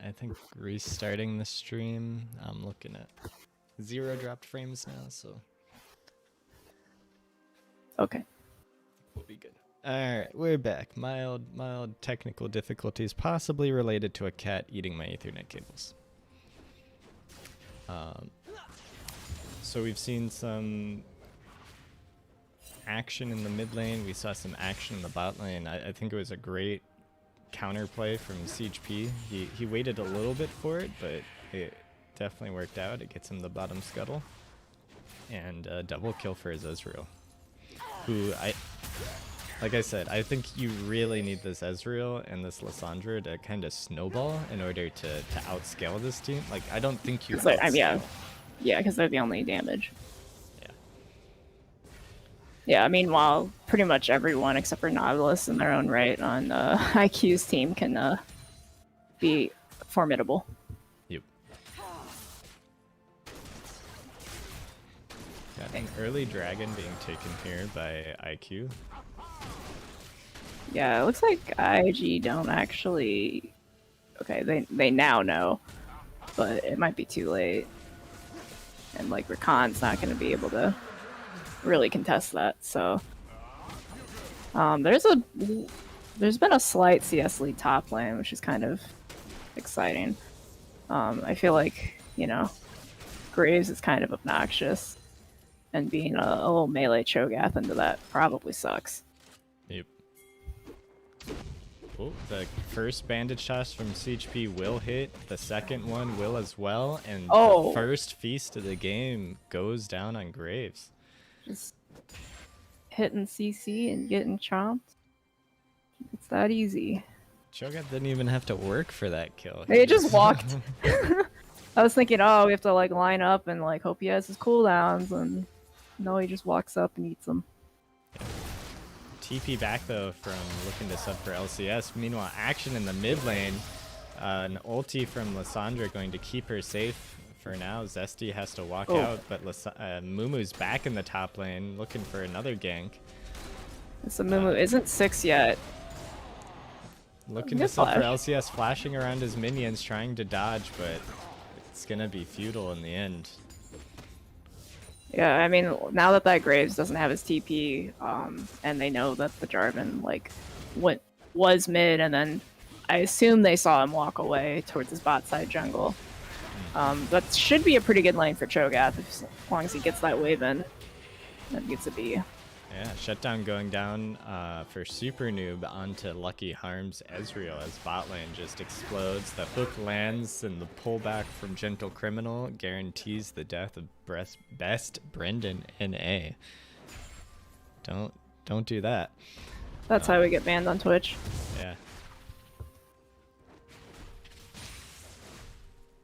I think restarting the stream, I'm looking at 0 dropped frames now, so Okay. we'll be good. Alright, we're back. Mild technical difficulties, possibly related to a cat eating my Ethernet cables. So we've seen some action in the mid lane. We saw some action in the bot lane. I think it was a great counterplay from CHP. He waited a little bit for it, but it definitely worked out. It gets him the bottom scuttle. And a double kill for his Ezreal. Who, like I said, I think you really need this Ezreal and this Lissandra to kind of snowball in order to outscale this team. Like, I don't think you outscale. Yeah, because they're the only damage. Yeah. Yeah, meanwhile, pretty much everyone except for Nautilus in their own right on IQ's team can be formidable. Yep. Got an early dragon being taken here by IQ. Yeah, it looks like IG don't actually... Okay, they now know, but it might be too late. And, like, Rakan's not going to be able to really contest that, so... There's been a slight CS lead top lane, which is kind of exciting. I feel like, you know, Graves is kind of obnoxious, and being a little melee Cho'Gath into that probably sucks. Yep. Oh, the first bandage toss from CHP will hit. The second one will as well. And the first feast of the game goes down on Graves. Just hitting CC and getting chomped. It's that easy. Cho'Gath didn't even have to work for that kill. He just walked. I was thinking, oh, we have to like line up and like hope he has his cooldowns, and no, he just walks up and eats them. TP back though from looking to sub for LCS. Meanwhile, action in the mid lane. An ulti from Lissandra going to keep her safe for now. Zesty has to walk out, but Mumu's back in the top lane looking for another gank. So Mumu isn't 6 yet. Looking to sub for LCS, flashing around his minions, trying to dodge, but it's gonna be futile in the end. Yeah, I mean, now that Graves doesn't have his TP, and they know that the Jarvan, like, was mid, and then I assume they saw him walk away towards his bot side jungle. That should be a pretty good lane for Cho'Gath, as long as he gets that wave in. That gets a B. Yeah, shutdown going down for Super Noob onto Lucky Harm's Ezreal as bot lane just explodes. The hook lands and the pullback from Gentle Criminal guarantees the death of best Brendan in A. Don't do that. That's how we get banned on Twitch. Yeah.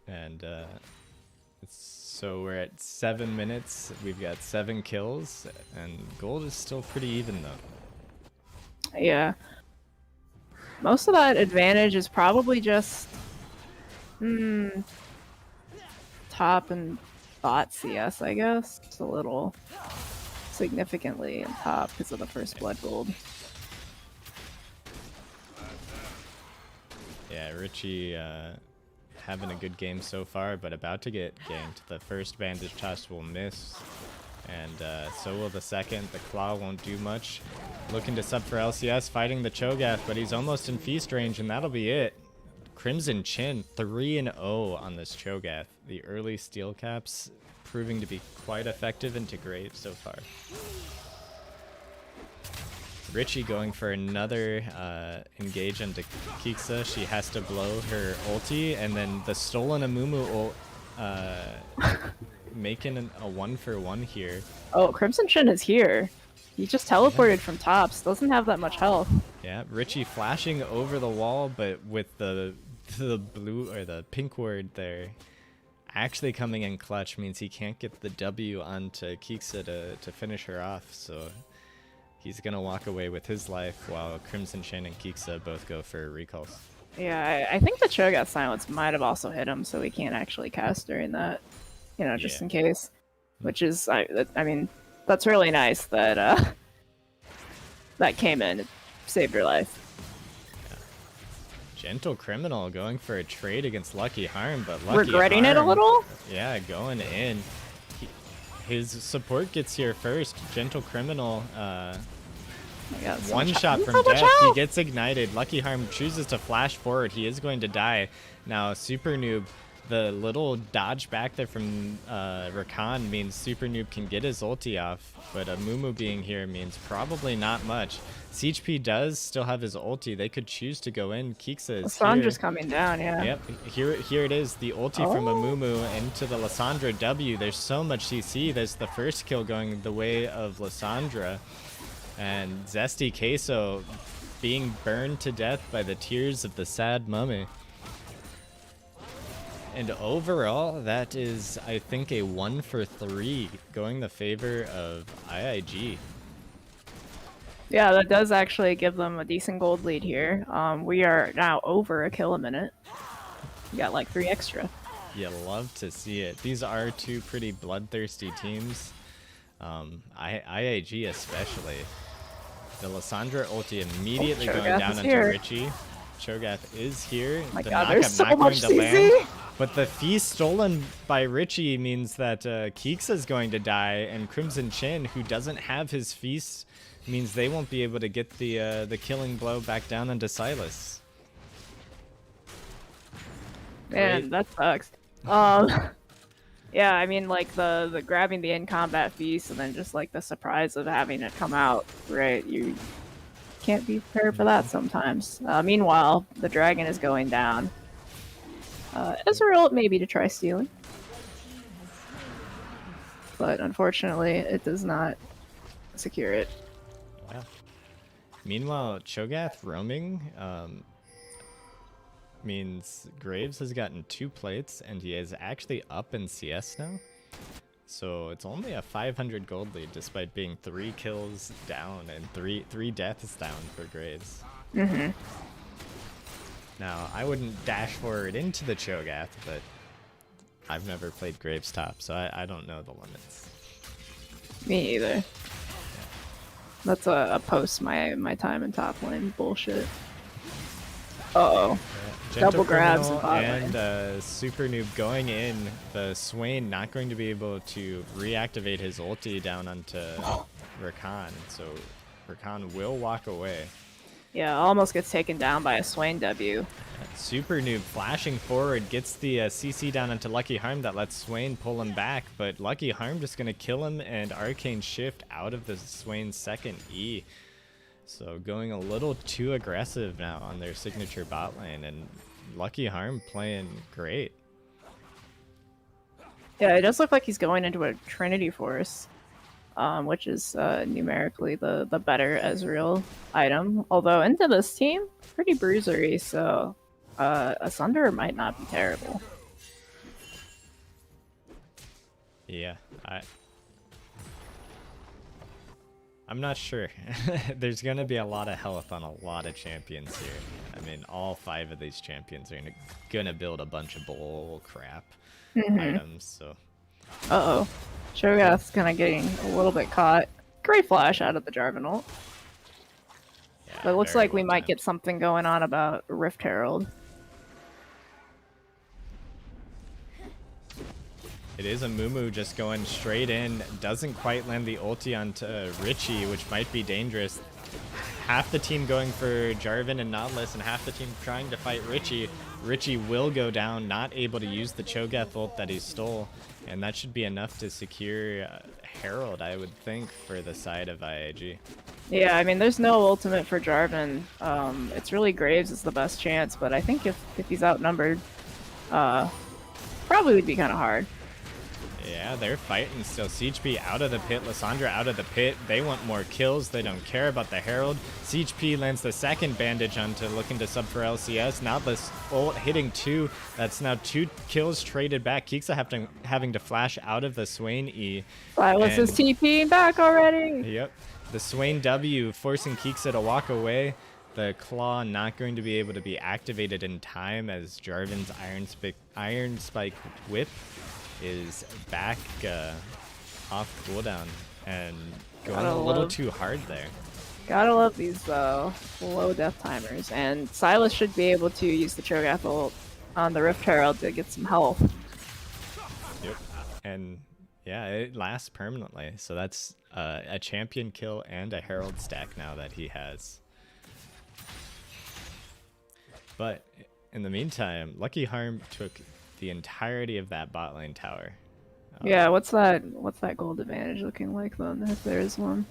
And so we're at 7 minutes. We've got 7 kills, and gold is still pretty even though. Yeah. Most of that advantage is probably just top and bot CS, I guess. Just a little significantly in top because of the first blood gold. Yeah, Richie having a good game so far, but about to get ganked. The first bandage toss will miss, and so will the second. The claw won't do much. Looking to sub for LCS, fighting the Cho'Gath, but he's almost in feast range, and that'll be it. Crimson Chin, 3-0 on this Cho'Gath. The early steel caps proving to be quite effective into Graves so far. Richie going for another engage into Kiksa. She has to blow her ulti, and then the stolen Amumu ult making a 1-for-1 here. Oh, Crimson Chin is here. He just teleported from tops. Doesn't have that much health. Yeah, Richie flashing over the wall, but with the blue or the pink ward there actually coming in clutch means he can't get the W onto Kiksa to finish her off. So he's going to walk away with his life while Crimson Chin and Kiksa both go for recalls. Yeah, I think the Cho'Gath silence might have also hit him, so he can't actually cast during that, you know, just in case. Which is, I mean, that's really nice that that came in. It saved your life. Yeah. Gentle Criminal going for a trade against Lucky Harm, but Lucky Regretting it a Harm, little? yeah, going in. His support gets here first. Gentle Criminal, So one shot from death. He gets ignited. Lucky Harm chooses to flash forward. He is going to die. Now, Super Noob, the little dodge back there from Rakan means Super Noob can get his ulti off, but a Mumu being here means probably not much. CHP does still have his ulti. They could choose to go in. Kiksa is here. Just coming down, yeah. Yep, here it is. The ulti from a Mumu into the Lissandra W. There's so much CC. There's the first kill going the way of Lissandra. And Zesty Queso being burned to death by the tears of the sad mummy. And overall, that is, I think, a 1 for 3 going the favor of IIG. Yeah, that does actually give them a decent gold lead here. We are now over a kill a minute. We got like 3 extra. You love to see it. These are two pretty bloodthirsty teams. IIG especially. The Lissandra ulti immediately going down onto Richie. Cho'Gath is here. Oh my the god, knockup there's so not much going to CC! land. But the feast stolen by Richie means that Keeks is going to die, and Crimson Chin, who doesn't have his feast, means they won't be able to get the killing blow back down onto Silas. Man, that sucks. Yeah, I mean, like the grabbing the in-combat feast and then just like the surprise of having it come out, right? You can't be prepared for that sometimes. Meanwhile, the dragon is going down. Ezreal maybe to try stealing, but unfortunately, it does not secure it. Wow. Meanwhile, Cho'Gath roaming means Graves has gotten 2 plates, and he is actually up in CS now. So it's only a 500 gold lead, despite being 3 kills down and three deaths down for Graves. Mm-hmm. Now, I wouldn't dash forward into the Cho'Gath, but I've never played Graves top, so I don't know the limits. Me either. Yeah. That's a post my time in top lane bullshit. Uh-oh. Double grabs and Super Noob going in. The Swain not going to be able to reactivate his ulti down onto Rakan, so Rakan will walk away. Yeah, almost gets taken down by a Swain W. Super Noob flashing forward, gets the CC down into Lucky Harm that lets Swain pull him back, but Lucky Harm just going to kill him and Arcane Shift out of the Swain's second E. So going a little too aggressive now on their signature bot lane, and Lucky Harm playing great. Yeah, it does look like he's going into a Trinity Force, which is numerically the better Ezreal item. Although into this team, pretty bruisery, so a Sunder might not be terrible. Yeah, I'm not sure. There's going to be a lot of health on a lot of champions here. I mean, all 5 of these champions are going to build a bunch of bull crap items, so. Uh-oh. Cho'Gath's kind of getting a little bit caught. Great flash out of the Jarvan ult. Yeah, but it looks like we might get something going on about Rift Herald. It is a Mumu just going straight in. Doesn't quite land the ulti onto Richie, which might be dangerous. Half the team going for Jarvan and Nautilus, and half the team trying to fight Richie. Richie will go down, not able to use the Cho'Gath ult that he stole. And that should be enough to secure Herald, I would think, for the side of IAG. Yeah, I mean, there's no ultimate for Jarvan. It's really Graves is the best chance, but I think if he's outnumbered, probably would be kind of hard. Yeah, they're fighting still. CHP out of the pit, Lissandra out of the pit. They want more kills. They don't care about the Herald. CHP lands the second bandage onto looking to sub for LCS. Nautilus ult hitting 2. That's now 2 kills traded back. Kiksa having to flash out of the Swain E. Silas is TPing back already. Yep. The Swain W forcing Kiksa to walk away. The Claw not going to be able to be activated in time as Jarvan's Iron Spike Whip is back off cooldown and going a little too hard there. Gotta love these low death timers, and Silas should be able to use the Cho'Gath ult on the Rift Herald to get some health. Yep. And yeah, it lasts permanently. So that's a champion kill and a Herald stack now that he has. But in the meantime, Lucky Harm took the entirety of that bot lane tower. Yeah, what's that gold advantage looking like then, if there is one?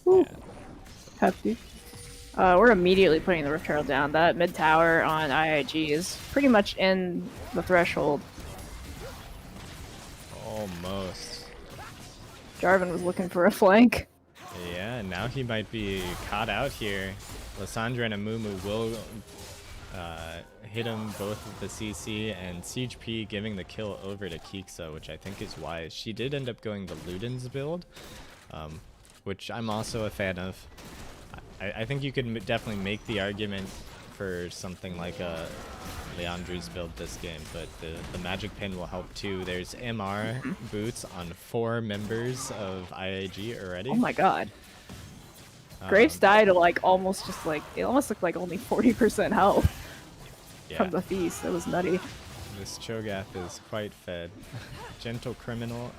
Woo. Yeah. Hefty. We're immediately putting the Rift Herald down. That mid tower on IIG is pretty much in the threshold. Almost. Jarvan was looking for a flank. Yeah, now he might be caught out here. Lissandra and Amumu will hit him both with the CC, and Siege P giving the kill over to Kiksa, which I think is wise. She did end up going the Luden's build, which I'm also a fan of. I think you could definitely make the argument for something like a Leandri's build this game, but the Magic Pin will help too. There's MR boots on 4 members of IAG already. Oh my god. Graves died at like almost just like, it almost looked like only 40% health from the feast. It was nutty. This Cho'Gath is quite fed. Gentle Criminal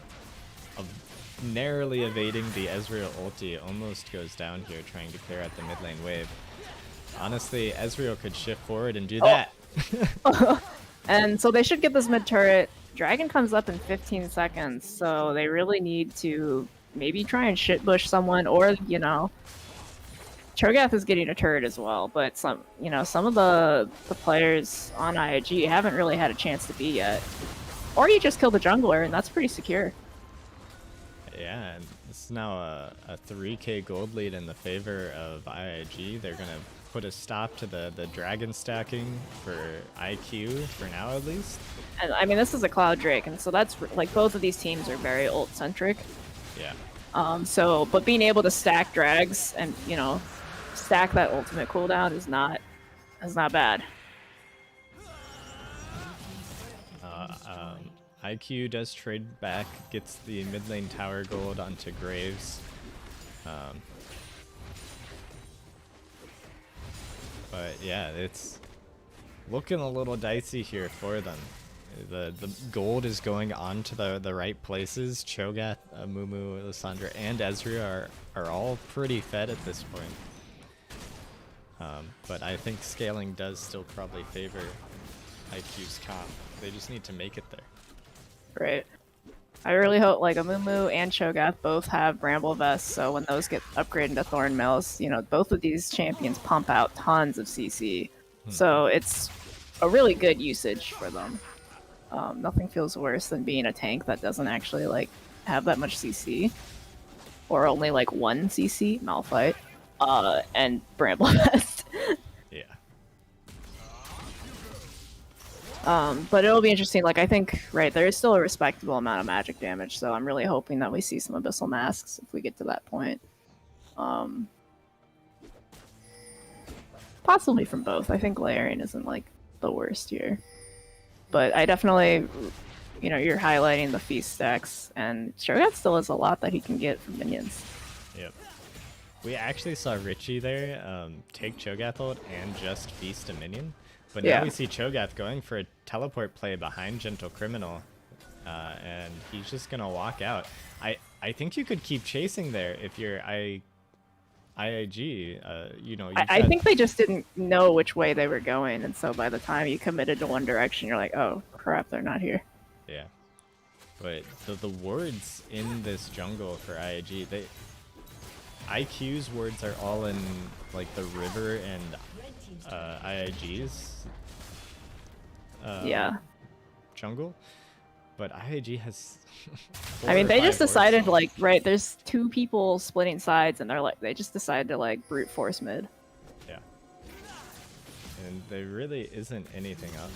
narrowly evading the Ezreal ulti, almost goes down here trying to clear out the mid lane wave. Honestly, Ezreal could shift forward and do that. And so they should get this mid turret. Dragon comes up in 15 seconds, so they really need to maybe try and shitbush someone, or, you know, Cho'Gath is getting a turret as well, but some of the players on IIG haven't really had a chance to be yet. Or you just kill the jungler, and that's pretty secure. Yeah, and this is now a 3k gold lead in the favor of IIG. They're going to put a stop to the dragon stacking for IQ, for now at least. And I mean, this is a Cloud Drake, and so that's, like, both of these teams are very ult-centric. Yeah. But being able to stack drags and, you know, stack that ultimate cooldown is not bad. IQ does trade back, gets the mid lane tower gold onto Graves. But yeah, it's looking a little dicey here for them. The gold is going on to the right places. Cho'Gath, Amumu, Lissandra, and Ezreal are all pretty fed at this point. But I think scaling does still probably favor IQ's comp. They just need to make it there. Right. I really hope, like, Amumu and Cho'Gath both have Bramble Vests, so when those get upgraded to Thorn Mails, you know, both of these champions pump out tons of CC. So it's a really good usage for them. Nothing feels worse than being a tank that doesn't actually, like, have that much CC. Or only, like, 1 CC, Malphite, and Bramble Vest. Yeah. But it'll be interesting. Like, I think, right, there is still a respectable amount of magic damage, so I'm really hoping that we see some Abyssal Masks if we get to that point. Possibly from both. I think layering isn't, like, the worst here. But I definitely, you know, you're highlighting the feast stacks, and Cho'Gath still has a lot that he can get from minions. Yep. We actually saw Richie there take Cho'Gath ult and just feast a minion. But now we see Cho'Gath going for a teleport play behind Gentle Criminal, and he's just gonna walk out. I think you could keep chasing there if you're IIG. You know, I think they just didn't know which way they were going, and so by the time you committed to one direction, you're like, oh crap, they're not here. Yeah, but the wards in this jungle for IIG, IQ's wards are all in like the river and IIG's jungle, but IIG has I mean, they just decided, like, right, there's 2 people splitting sides, and they just decided to, like, brute force mid. Yeah. And there really isn't anything up.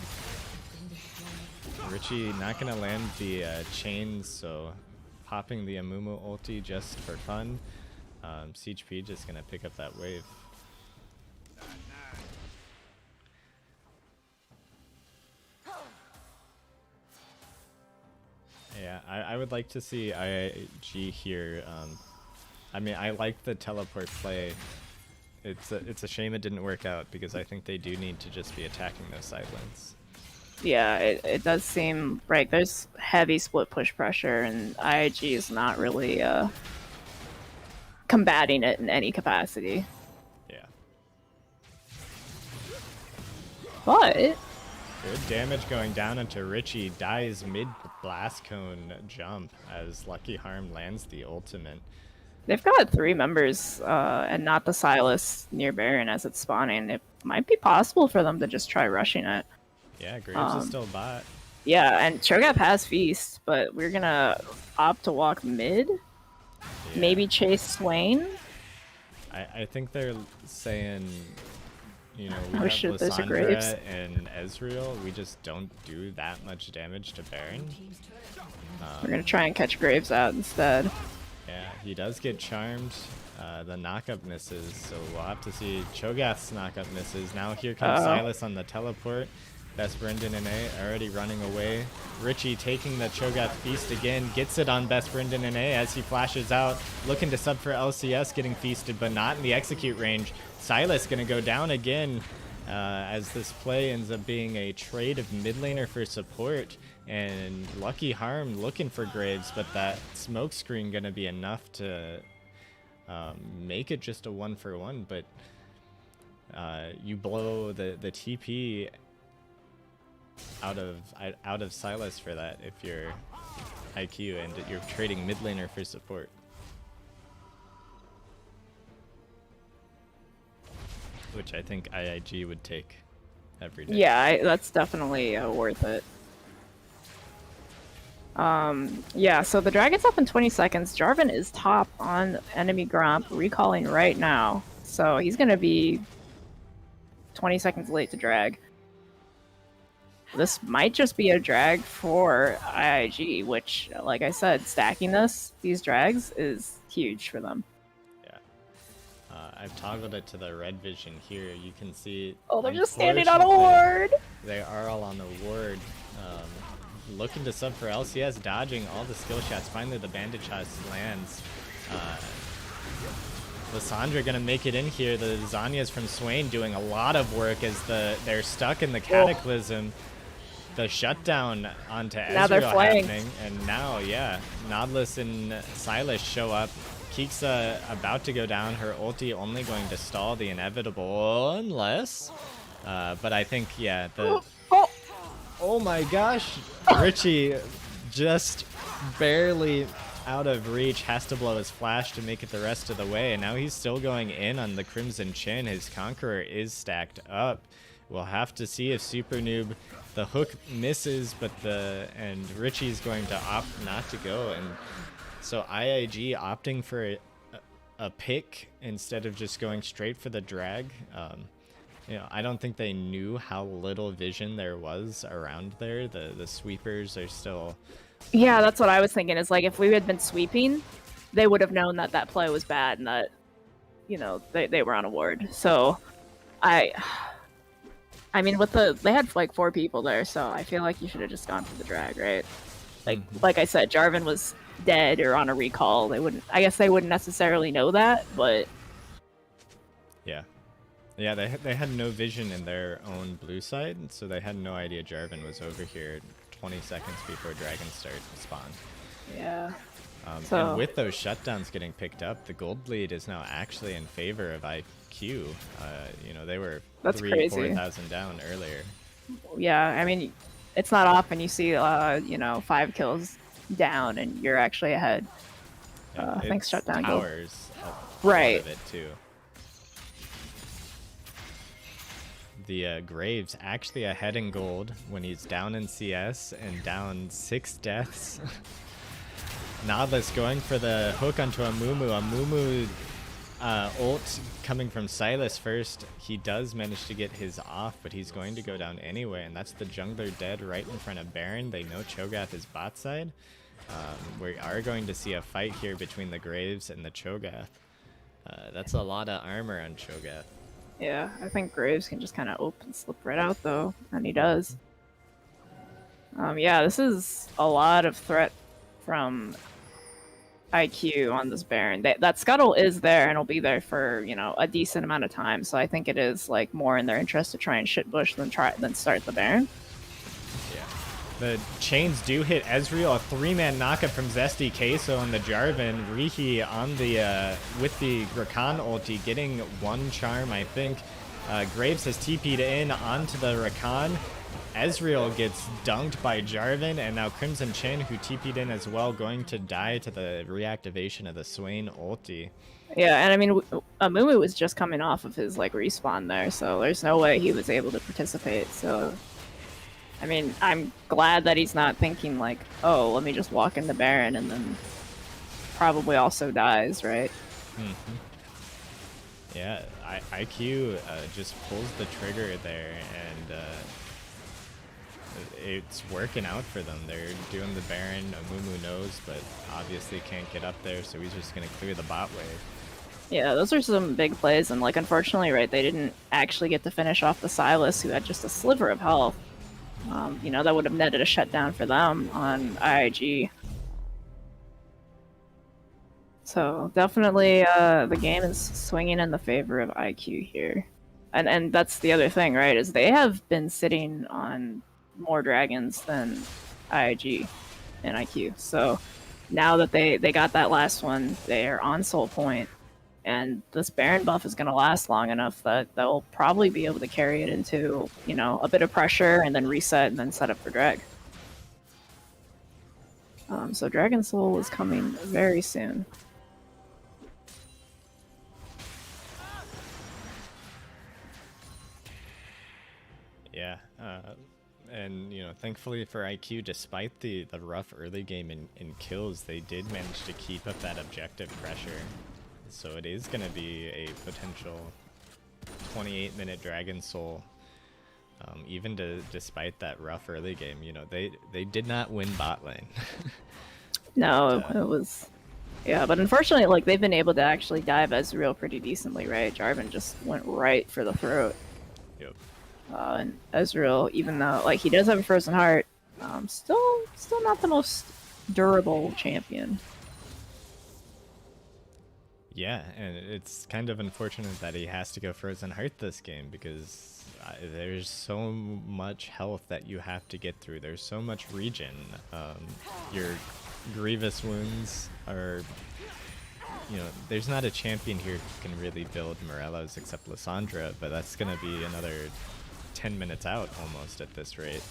Richie not gonna land the chains, so popping the Amumu ulti just for fun. Siege P just gonna pick up that wave. Yeah, I would like to see IIG here. I mean, I like the teleport play it's a shame it didn't work out because I think they do need to just be attacking those side lanes. Yeah, it does seem right. There's heavy split push pressure, and IIG is not really combating it in any capacity. Yeah. But Good damage going down into Richie. Dies mid blast cone jump as Lucky Harm lands the ultimate. they've got 3 members, and not the Silas near Baron as it's spawning. It might be possible for them to just try rushing it. Yeah, Graves is still bot. Yeah, and Cho'Gath has Feast, but we're gonna opt to walk mid. Yeah. Maybe chase Swain. I think they're saying, you know, we Oh have shit, there's a Graves. Lysandra and Ezreal. We just don't do that much damage to Baron. We're gonna try and catch Graves out instead. Yeah, he does get charmed. The knockup misses, so we'll have to see. Cho'Gath's knockup misses. Now here comes Silas on the teleport. Best Brendan and A already running away. Richie taking the Cho'Gath Feast again, gets it on Best Brendan and A as he flashes out, looking to sub for LCS, getting feasted, but not in the execute range. Silas gonna go down again as this play ends up being a trade of mid laner for support, and Lucky Harm looking for Graves, but that smoke screen gonna be enough to make it just a 1-for-1, but you blow the TP out of Silas for that if you're IQ and you're trading mid laner for support. Which I think IIG would take every day. Yeah, that's definitely worth it. Yeah, so the dragon's up in 20 seconds. Jarvan is top on enemy Gromp, recalling right now. So he's gonna be 20 seconds late to drag. This might just be a drag for IIG, which, like I said, stacking these drags is huge for them. Yeah. I've toggled it to the red vision here. You can see. Oh, they're just standing on a ward! They are all on the ward. Looking to sub for LCS, dodging all the skill shots. Finally, the bandage shot lands. Lysandra gonna make it in here. The Zanyas from Swain doing a lot of work as they're stuck in the Cataclysm. The shutdown onto Now they're Ezreal flying. happening, and now, yeah, Nautilus and Silas show up. Keeksa about to go down. Her ulti only going to stall the inevitable, unless. But I think, yeah, oh my gosh, Richie just barely out of reach, has to blow his flash to make it the rest of the way, and now he's still going in on the Crimson Chin. His Conqueror is stacked up. We'll have to see if Super Noob, the hook misses, but and Richie's going to opt not to go, and so IIG opting for a pick instead of just going straight for the drag. You know, I don't think they knew how little vision there was around there. The sweepers are still. Yeah, that's what I was thinking. Is like if we had been sweeping, they would have known that that play was bad and that, you know, they were on a ward. So, I mean, they had like 4 people there, so I feel like you should have just gone for the drag, right? Like I said, Jarvan was dead or on a recall. I guess they wouldn't necessarily know that, but Yeah. Yeah, they had no vision in their own blue side, so they had no idea Jarvan was over here 20 seconds before Dragon spawned. yeah. And with those shutdowns getting picked up, the gold lead is now actually in favor of IQ. You know, they were 4,000 down earlier. Yeah, I mean, it's not often you see, you know, 5 kills down and you're actually ahead. Thanks, shutdown gold. Towers Right. of it too. The Graves actually ahead in gold when he's down in CS and down 6 deaths. Nautilus going for the hook onto a Mumu ult coming from Silas first. He does manage to get his off, but he's going to go down anyway, and that's the jungler dead right in front of Baron. They know Cho'Gath is bot side. We are going to see a fight here between the Graves and the Cho'Gath. That's a lot of armor on Cho'Gath. Yeah, I think Graves can just kind of open slip right out though, and he does. Yeah, this is a lot of threat from IQ on this Baron. That scuttle is there and will be there for, you know, a decent amount of time. So I think it is like more in their interest to try and shit bush than start the Baron. Yeah. The chains do hit Ezreal, a 3-man knockup from Zesty Queso on the Jarvan. Rihi on the with the Rakan ulti, getting one charm, I think. Graves has TP'd in onto the Rakan. Ezreal gets dunked by Jarvan, and now Crimson Chin, who TP'd in as well, going to die to the reactivation of the Swain ulti. Yeah, and I mean, Amumu was just coming off of his like respawn there, so there's no way he was able to participate. So, I mean, I'm glad that he's not thinking like, oh, let me just walk in the Baron and then probably also dies, right? Mm-hmm. Yeah, IQ just pulls the trigger there, and it's working out for them. They're doing the Baron. Amumu knows, but obviously can't get up there, so he's just going to clear the bot wave. Yeah, those are some big plays, and like unfortunately, right, they didn't actually get to finish off the Silas, who had just a sliver of health. You know, that would have netted a shutdown for them on IIG. So definitely, the game is swinging in the favor of IQ here, and that's the other thing, right? Is they have been sitting on more dragons than IIG and IQ. So now that they got that last one, they are on Soul Point, and this Baron buff is going to last long enough that they'll probably be able to carry it into, you know, a bit of pressure and then reset and then set up for drag. So Dragon Soul is coming very soon. Yeah, and you know, thankfully for IQ, despite the rough early game in kills, they did manage to keep up that objective pressure. So it is going to be a potential 28-minute Dragon Soul, even despite that rough early game. You know, they did not win bot lane. No, it was... Yeah, but unfortunately, like, they've been able to actually dive Ezreal pretty decently, right? Jarvan just went right for the throat. Yep. And Ezreal, even though, like, he does have a Frozen Heart, still not the most durable champion. Yeah, and it's kind of unfortunate that he has to go Frozen Heart this game, because there's so much health that you have to get through. There's so much regen. Your Grievous wounds are, you know, there's not a champion here who can really build Morellos except Lissandra, but that's going to be another 10 minutes out almost at this rate.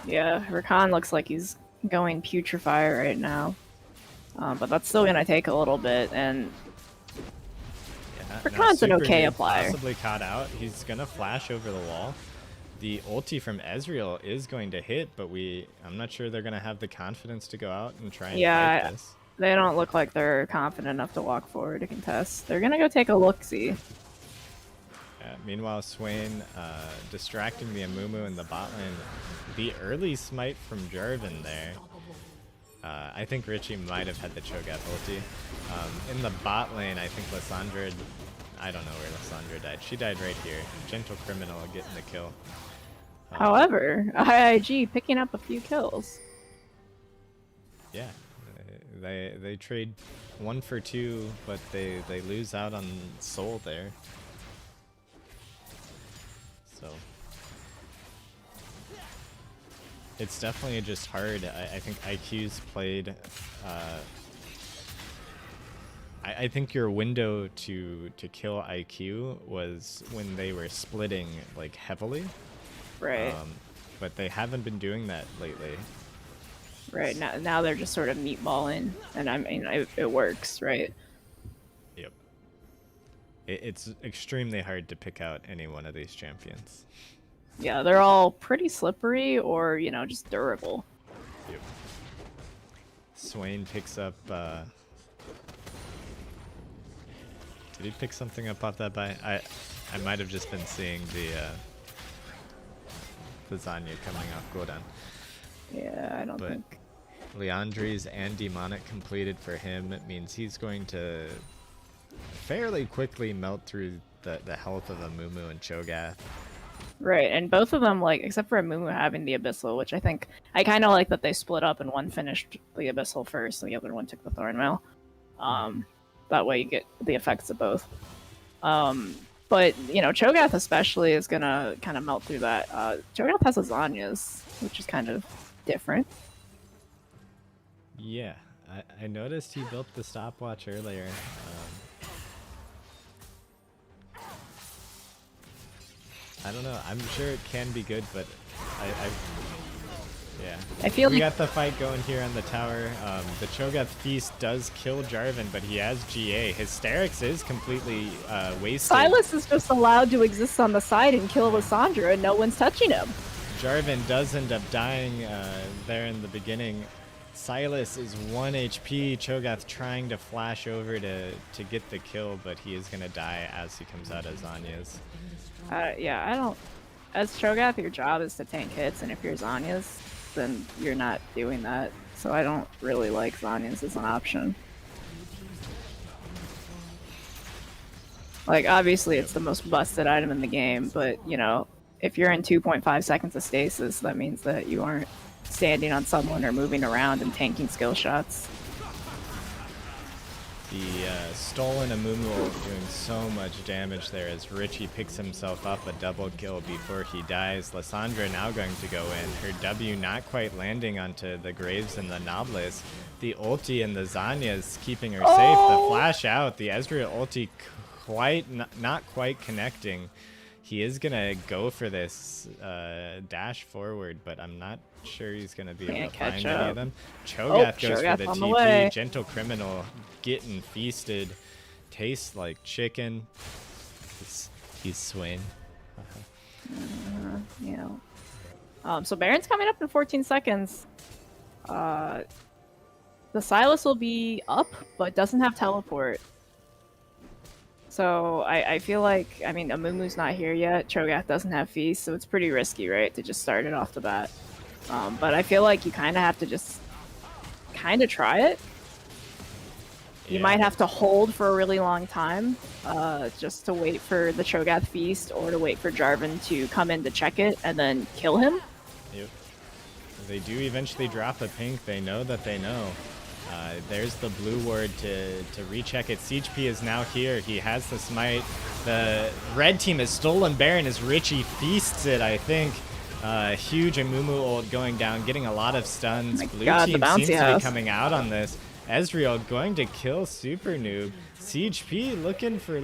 Yeah, Rakan looks like he's going putrefy right now. But that's still going to take a little bit, and Rakan's an okay applier. Possibly caught out. He's going to flash over the wall. The ulti from Ezreal is going to hit, but I'm not sure they're going to have the confidence to go out and try and fight this. They don't look like they're confident enough to walk forward to contest. They're going to go take a look-see. Meanwhile, Swain distracting the Amumu in the bot lane. The early smite from Jarvan there. I think Richie might have had the Cho'Gath ulti. In the bot lane, I think Lissandra... I don't know where Lissandra died. She died right here. Gentle Criminal getting the kill. However, IIG picking up a few kills. Yeah. They trade 1 for 2, but they lose out on Soul there. So it's definitely just hard. I think IQ's played. I think your window to kill IQ was when they were splitting like heavily. Right. But they haven't been doing that lately. Right, now they're just sort of meatballing, and I mean, it works, right? Yep. It's extremely hard to pick out any one of these champions. Yeah, they're all pretty slippery or, you know, just durable. Yep. Swain picks up... Did he pick something up off that buy? I might have just been seeing the Zanya coming off cooldown. Yeah, I don't think. Leandri's and Demonic completed for him. It means he's going to fairly quickly melt through the health of Amumu and Cho'Gath. Right, and both of them, like, except for Amumu having the Abyssal, which I think, I kind of like that they split up and one finished the Abyssal first and the other one took the Thornmail. That way you get the effects of both. But you know, Cho'Gath especially is gonna kind of melt through that. Cho'Gath has lasagnas, which is kind of different. Yeah, I noticed he built the stopwatch earlier. I don't know. I'm sure it can be good, but yeah. I feel we like got the fight going here on the tower. The Cho'Gath Feast does kill Jarvan, but he has GA. Hysterics is completely wasted. Silas is just allowed to exist on the side and kill Lissandra, and no one's touching him. Jarvan does end up dying there in the beginning. Silas is 1 HP. Cho'Gath trying to flash over to get the kill, but he is going to die as he comes out of Zanya's. Yeah, I don't... As Cho'Gath, your job is to tank hits, and if you're Zanya's, then you're not doing that. So I don't really like Zanya's as an option. Like, obviously it's the most busted item in the game, but, you know, if you're in 2.5 seconds of stasis, that means that you aren't standing on someone or moving around and tanking skill shots. The stolen Amumu doing so much damage there as Richie picks himself up a double kill before he dies. Lissandra now going to go in. Her W not quite landing onto the Graves and the Nobles. The ulti and the Zanya's keeping her safe. The flash out. The Ezreal ulti not quite connecting. He is going to go for this dash forward, but I'm not sure he's going to be able to find any of them. Cho'Gath goes for the TP. Gentle Criminal getting feasted. Tastes like chicken. He's Swain. Yeah. So Baron's coming up in 14 seconds. The Silas will be up, but doesn't have teleport. So I feel like, I mean, Amumu's not here yet. Cho'Gath doesn't have Feast, so it's pretty risky, right, to just start it off the bat. But I feel like you kind of have to just kind of try it. You might have to hold for a really long time, just to wait for the Cho'Gath Feast or to wait for Jarvan to come in to check it and then kill him. Yep. They do eventually drop a pink. They know that they know. There's the blue ward to recheck it. CHP is now here. He has the smite. The red team has stolen Baron as Richie feasts it, I think. Huge Amumu ult going down, getting a lot of stuns. Blue team seems to be coming out on this. Ezreal going to kill Super Noob. CHP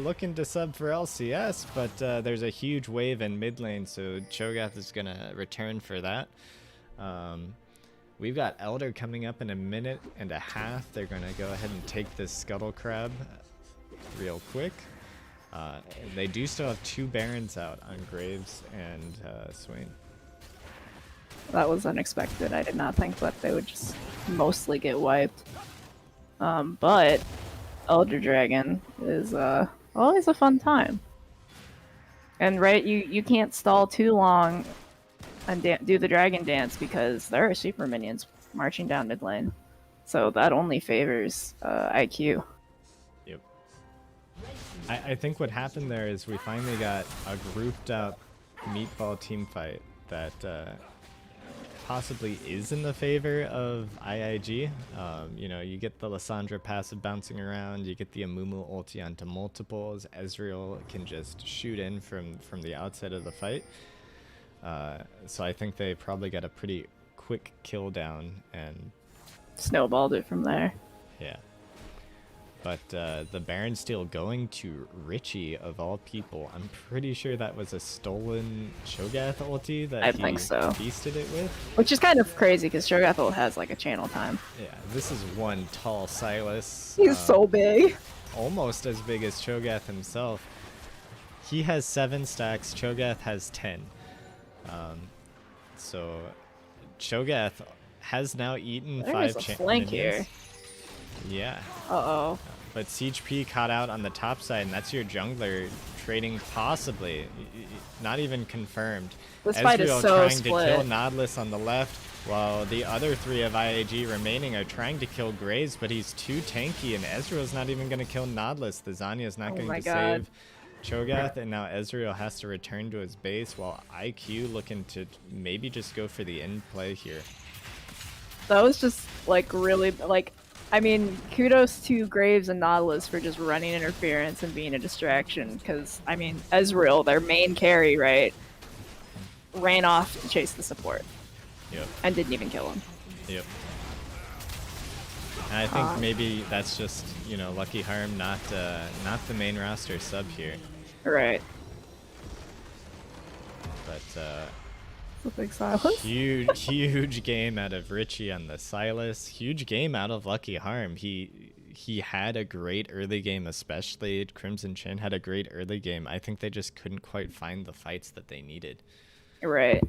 looking to sub for LCS, but there's a huge wave in mid lane, so Cho'Gath is going to return for that. We've got Elder coming up in a minute and a half. They're going to go ahead and take this Scuttle Crab real quick. They do still have 2 Barons out on Graves and Swain. That was unexpected. I did not think that they would just mostly get wiped. But Elder Dragon is always a fun time. And right, you can't stall too long and do the dragon dance because there are super minions marching down mid lane. So that only favors IQ. Yep. I think what happened there is we finally got a grouped up meatball team fight that possibly is in the favor of IIG. You know, you get the Lissandra passive bouncing around, you get the Amumu ulti onto multiples. Ezreal can just shoot in from the outset of the fight. So I think they probably got a pretty quick kill down and snowballed it from there. Yeah. But the Baron still going to Richie of all people. I'm pretty sure that was a stolen Cho'Gath ulti that he feasted it with. Which is kind of crazy because Cho'Gath ult has like a channel time. Yeah, this is one tall Silas. He's so big. Almost as big as Cho'Gath himself. He has 7 stacks, Cho'Gath has 10. So Cho'Gath has now eaten 5 flank here. Yeah. Uh-oh. But CHP caught out on the top side, and that's your jungler trading possibly. Not even confirmed. This fight is so trying split. to kill Nodless on the left, while the other 3 of IAG remaining are trying to kill Graves, but he's too tanky, and Ezreal's not even going to kill Nodless. The Zanya's not going to save Cho'Gath, and now Ezreal has to return to his base, while IQ looking to maybe just go for the end play here. That was just like really like I mean, kudos to Graves and Nautilus for just running interference and being a distraction. Because I mean, Ezreal, their main carry, right, ran off to chase the support Yep. and didn't even kill him. Yep. And I think maybe that's just, you know, Lucky Harm, not the main roster sub here. Right. But Big Silas. huge game out of Richie on the Silas. Huge game out of Lucky Harm. He had a great early game, especially Crimson Chin had a great early game. I think they just couldn't quite find the fights that they needed. Right.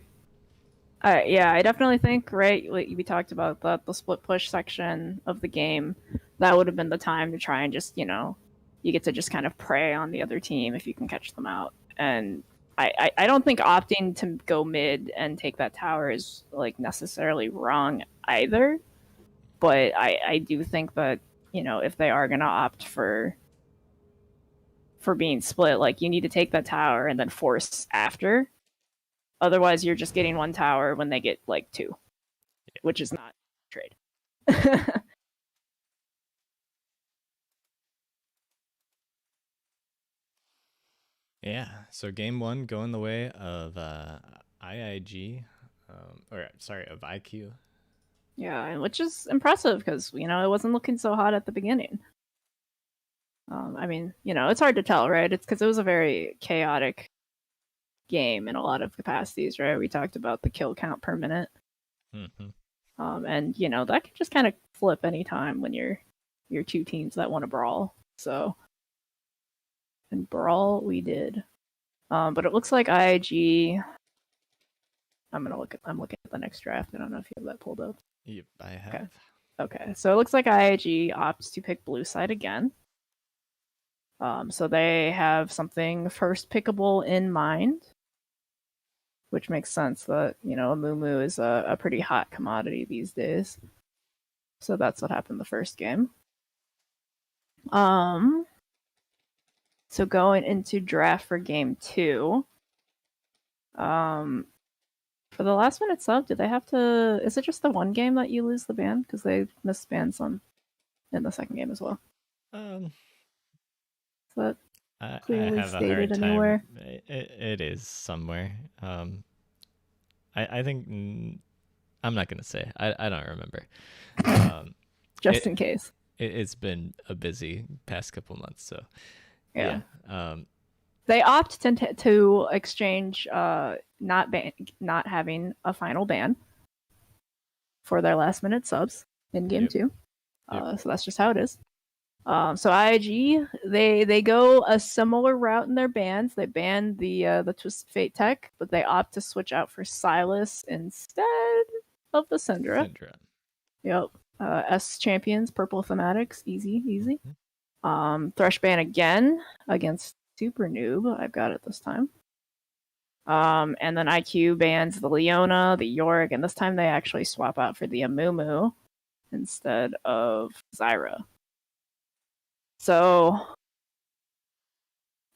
Yeah, I definitely think, right, we talked about the split push section of the game. That would have been the time to try and just, you know, you get to just kind of prey on the other team if you can catch them out. And I don't think opting to go mid and take that tower is, like, necessarily wrong either. But I do think that, you know, if they are going to opt for being split, like, you need to take that tower and then force after. Otherwise, you're just getting one tower when they get, like, two, which is not trade. Yeah, so game one going the way of IIG, of IQ. Yeah, and which is impressive because, you know, it wasn't looking so hot at the beginning. I mean, you know, it's hard to tell, right? It's because it was a very chaotic game in a lot of capacities, right? We talked about the kill count per minute. Mm-hmm. And, you know, that can just kind of flip anytime when you're two teams that want to brawl. So, and brawl we did. But it looks like IIG. I'm looking at the next draft. I don't know if you have that pulled up. Yep, I have. Okay. So it looks like IIG opts to pick blue side again. So they have something first pickable in mind, which makes sense that, you know, Amumu is a pretty hot commodity these days. So that's what happened the first game. So going into draft for game 2, for the last minute sub, did they have to? Is it just the one game that you lose the ban because they missed ban some in the second game as well? Is that clearly stated anywhere? It is somewhere. I think I'm not gonna say. I don't remember. Just in case. It's been a busy past couple months, so yeah. They opt to exchange not having a final ban for their last minute subs in game 2. So that's just how it is. So IIG, they go a similar route in their bans. They ban the Twisted Fate tech, but they opt to switch out for Silas instead of the Syndra. Yep. S champions, purple thematics, easy. Thresh ban again against Super Noob. I've got it this time. And then IQ bans the Leona, the Yorick, and this time they actually swap out for the Amumu instead of Zyra. So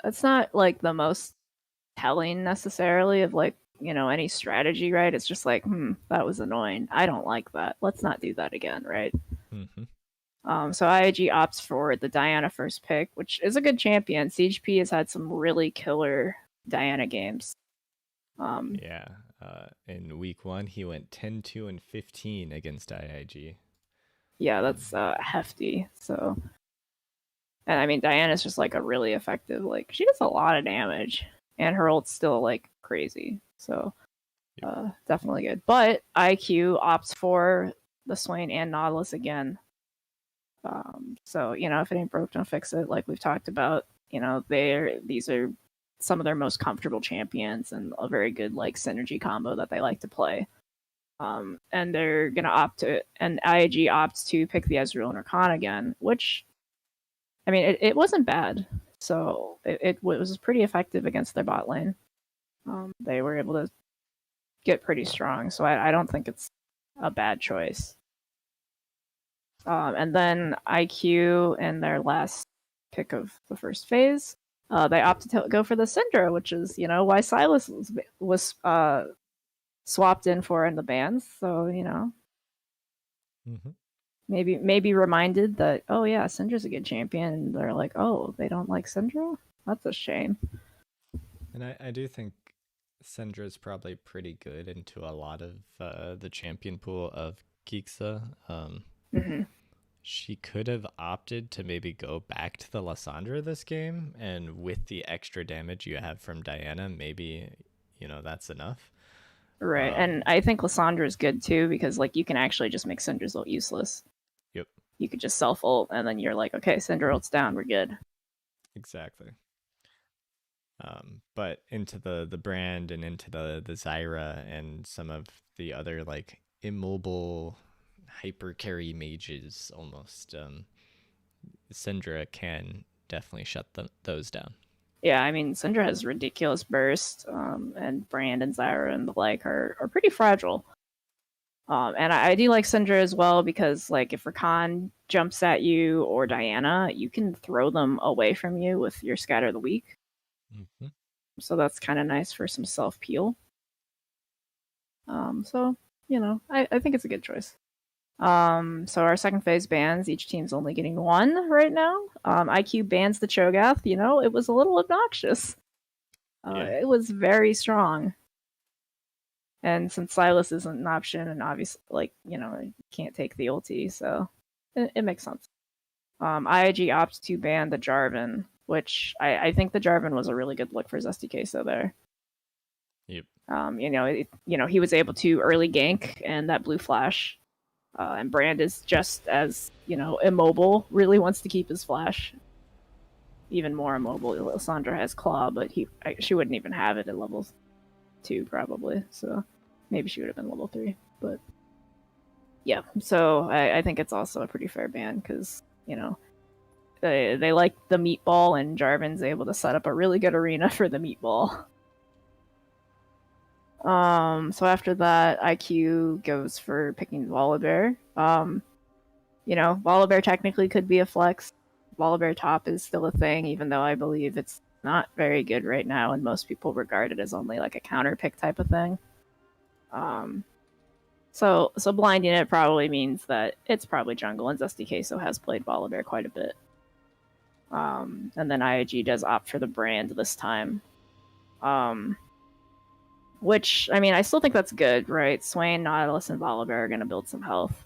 it's not like the most telling necessarily of, like, you know, any strategy, right? It's just like, that was annoying. I don't like that. Let's not do that again, right? Mm-hmm. So IIG opts for the Diana first pick, which is a good champion. CHP has had some really killer Diana games. In week 1, he went 10-2 and 15 against IIG. Yeah, that's hefty. So, and I mean, Diana's just like a really effective, like, she does a lot of damage, and her ult's still like crazy. So, definitely good. But IQ opts for the Swain and Nautilus again. So, you know, if it ain't broke, don't fix it. Like we've talked about, you know, these are some of their most comfortable champions and a very good, like, synergy combo that they like to play. And they're gonna opt to, and IIG opts to pick the Ezreal and Rakan again, which, I mean, it wasn't bad. So it was pretty effective against their bot lane. They were able to get pretty strong, so I don't think it's a bad choice. And then IQ in their last pick of the first phase, they opted to go for the Syndra, which is, you know, why Silas was swapped in for in the bans. So, you know, Maybe reminded that, oh yeah, Syndra's a good champion, and they're like, oh, they don't like Syndra? That's a shame. And I do think Syndra's probably pretty good into a lot of the champion pool of Kiksa. Hmm. She could have opted to maybe go back to the Lysandra this game, and with the extra damage you have from Diana, maybe, that's enough. Right, and Um, I think Lysandra is good too because like you can actually just make Syndra's ult useless. yep, You could just self ult, and then you're like, okay, Syndra ult's down, we're good. exactly. But into the brand and into the Zyra and some of the other like immobile hyper carry mages almost, Syndra can definitely shut those down. Yeah, I mean, Syndra has ridiculous burst, and Brand and Zyra and the like are pretty fragile. And I do like Syndra as well because, like, if Rakan jumps at you or Diana, you can throw them away from you with your Scatter the Weak. Mm-hmm. So that's kind of nice for some self peel. So, I think it's a good choice. So our second phase bans, each team's only getting one right now. IQ bans the Cho'Gath. It was a little obnoxious. Yeah. It was very strong. And since Silas isn't an option, and obviously, like, you can't take the ulti, so it makes sense. IIG opts to ban the Jarvan, which I think the Jarvan was a really good look for Zesty Queso there. Yep. He was able to early gank and that blue flash. And Brand is just as, immobile, really wants to keep his flash even more immobile. Lysandra has claw, but she wouldn't even have it at level 2 probably. So maybe she would have been level 3. But yeah, so I think it's also a pretty fair ban because, they like the meatball, and Jarvan's able to set up a really good arena for the meatball. So after that, IQ goes for picking Volibear. Volibear technically could be a flex. Volibear top is still a thing, even though I believe it's not very good right now, and most people regard it as only like a counter pick type of thing. Um, so blinding it probably means that it's probably jungle, and Zesty Queso has played Volibear quite a bit. And then IIG does opt for the brand this time. Which, I mean, I still think that's good, right? Swain, Nautilus, and Volibear are going to build some health.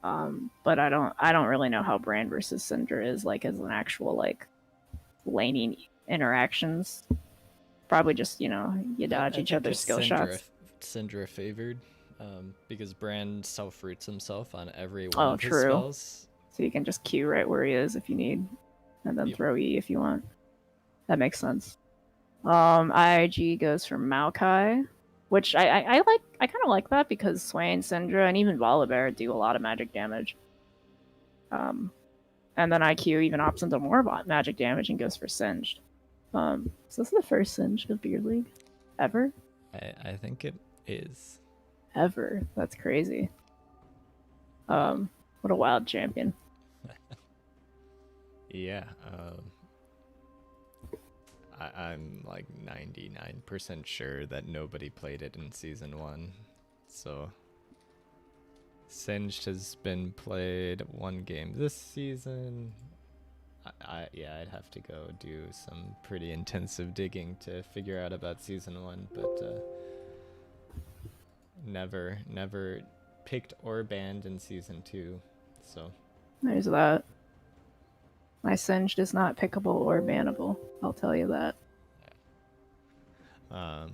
But I don't really know how Brand versus Syndra is like as an actual like laning interactions. Probably just you dodge I each think other's it's skill shots. Syndra favored, because Brand self roots himself on every one Oh, of his true. spells. So you can just Q right where he is if you need, and then Yep. throw E if you want. That makes sense. IIG goes for Maokai, which I like. I kind of like that because Swain, Syndra, and even Volibear do a lot of magic damage. Um, and then IQ even opts into more magic damage and goes for Singed. So this is the first Singed of Beard League ever. I think it is. Ever. That's crazy. What a wild champion. Yeah. I'm like 99% sure that nobody played it in season 1. So Singed has been played one game this season. Yeah, I'd have to go do some pretty intensive digging to figure out about season 1, but never picked or banned in season 2. So There's that. My Singed is not pickable or bannable. I'll tell you that. um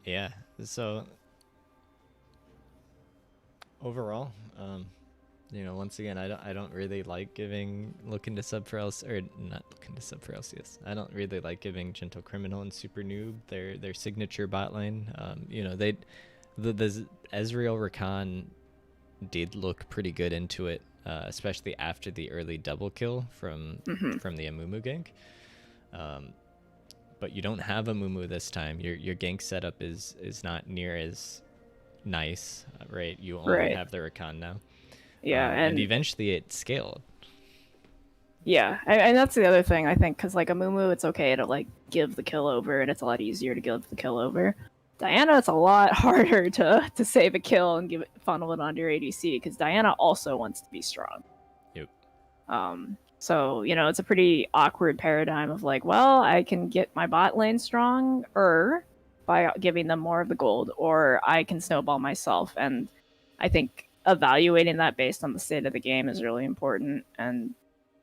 yeah, so overall, once again, I don't really like giving looking to sub for LC, or not looking to sub for LCS. I don't really like giving Gentle Criminal and Super Noob their signature bot lane. The Ezreal Rakan did look pretty good into it, especially after the early double kill from the Amumu gank. But you don't have Amumu this time. Your gank setup is not near as nice, right? You only have the Rakan now. Yeah, and eventually it scaled. Yeah, and that's the other thing I think, because like Amumu, it's okay to like give the kill over, and it's a lot easier to give the kill over. Diana, it's a lot harder to save a kill and funnel it onto your ADC because Diana also wants to be strong. Yep. So it's a pretty awkward paradigm of like, well, I can get my bot lane stronger by giving them more of the gold, or I can snowball myself. And I think evaluating that based on the state of the game is really important. And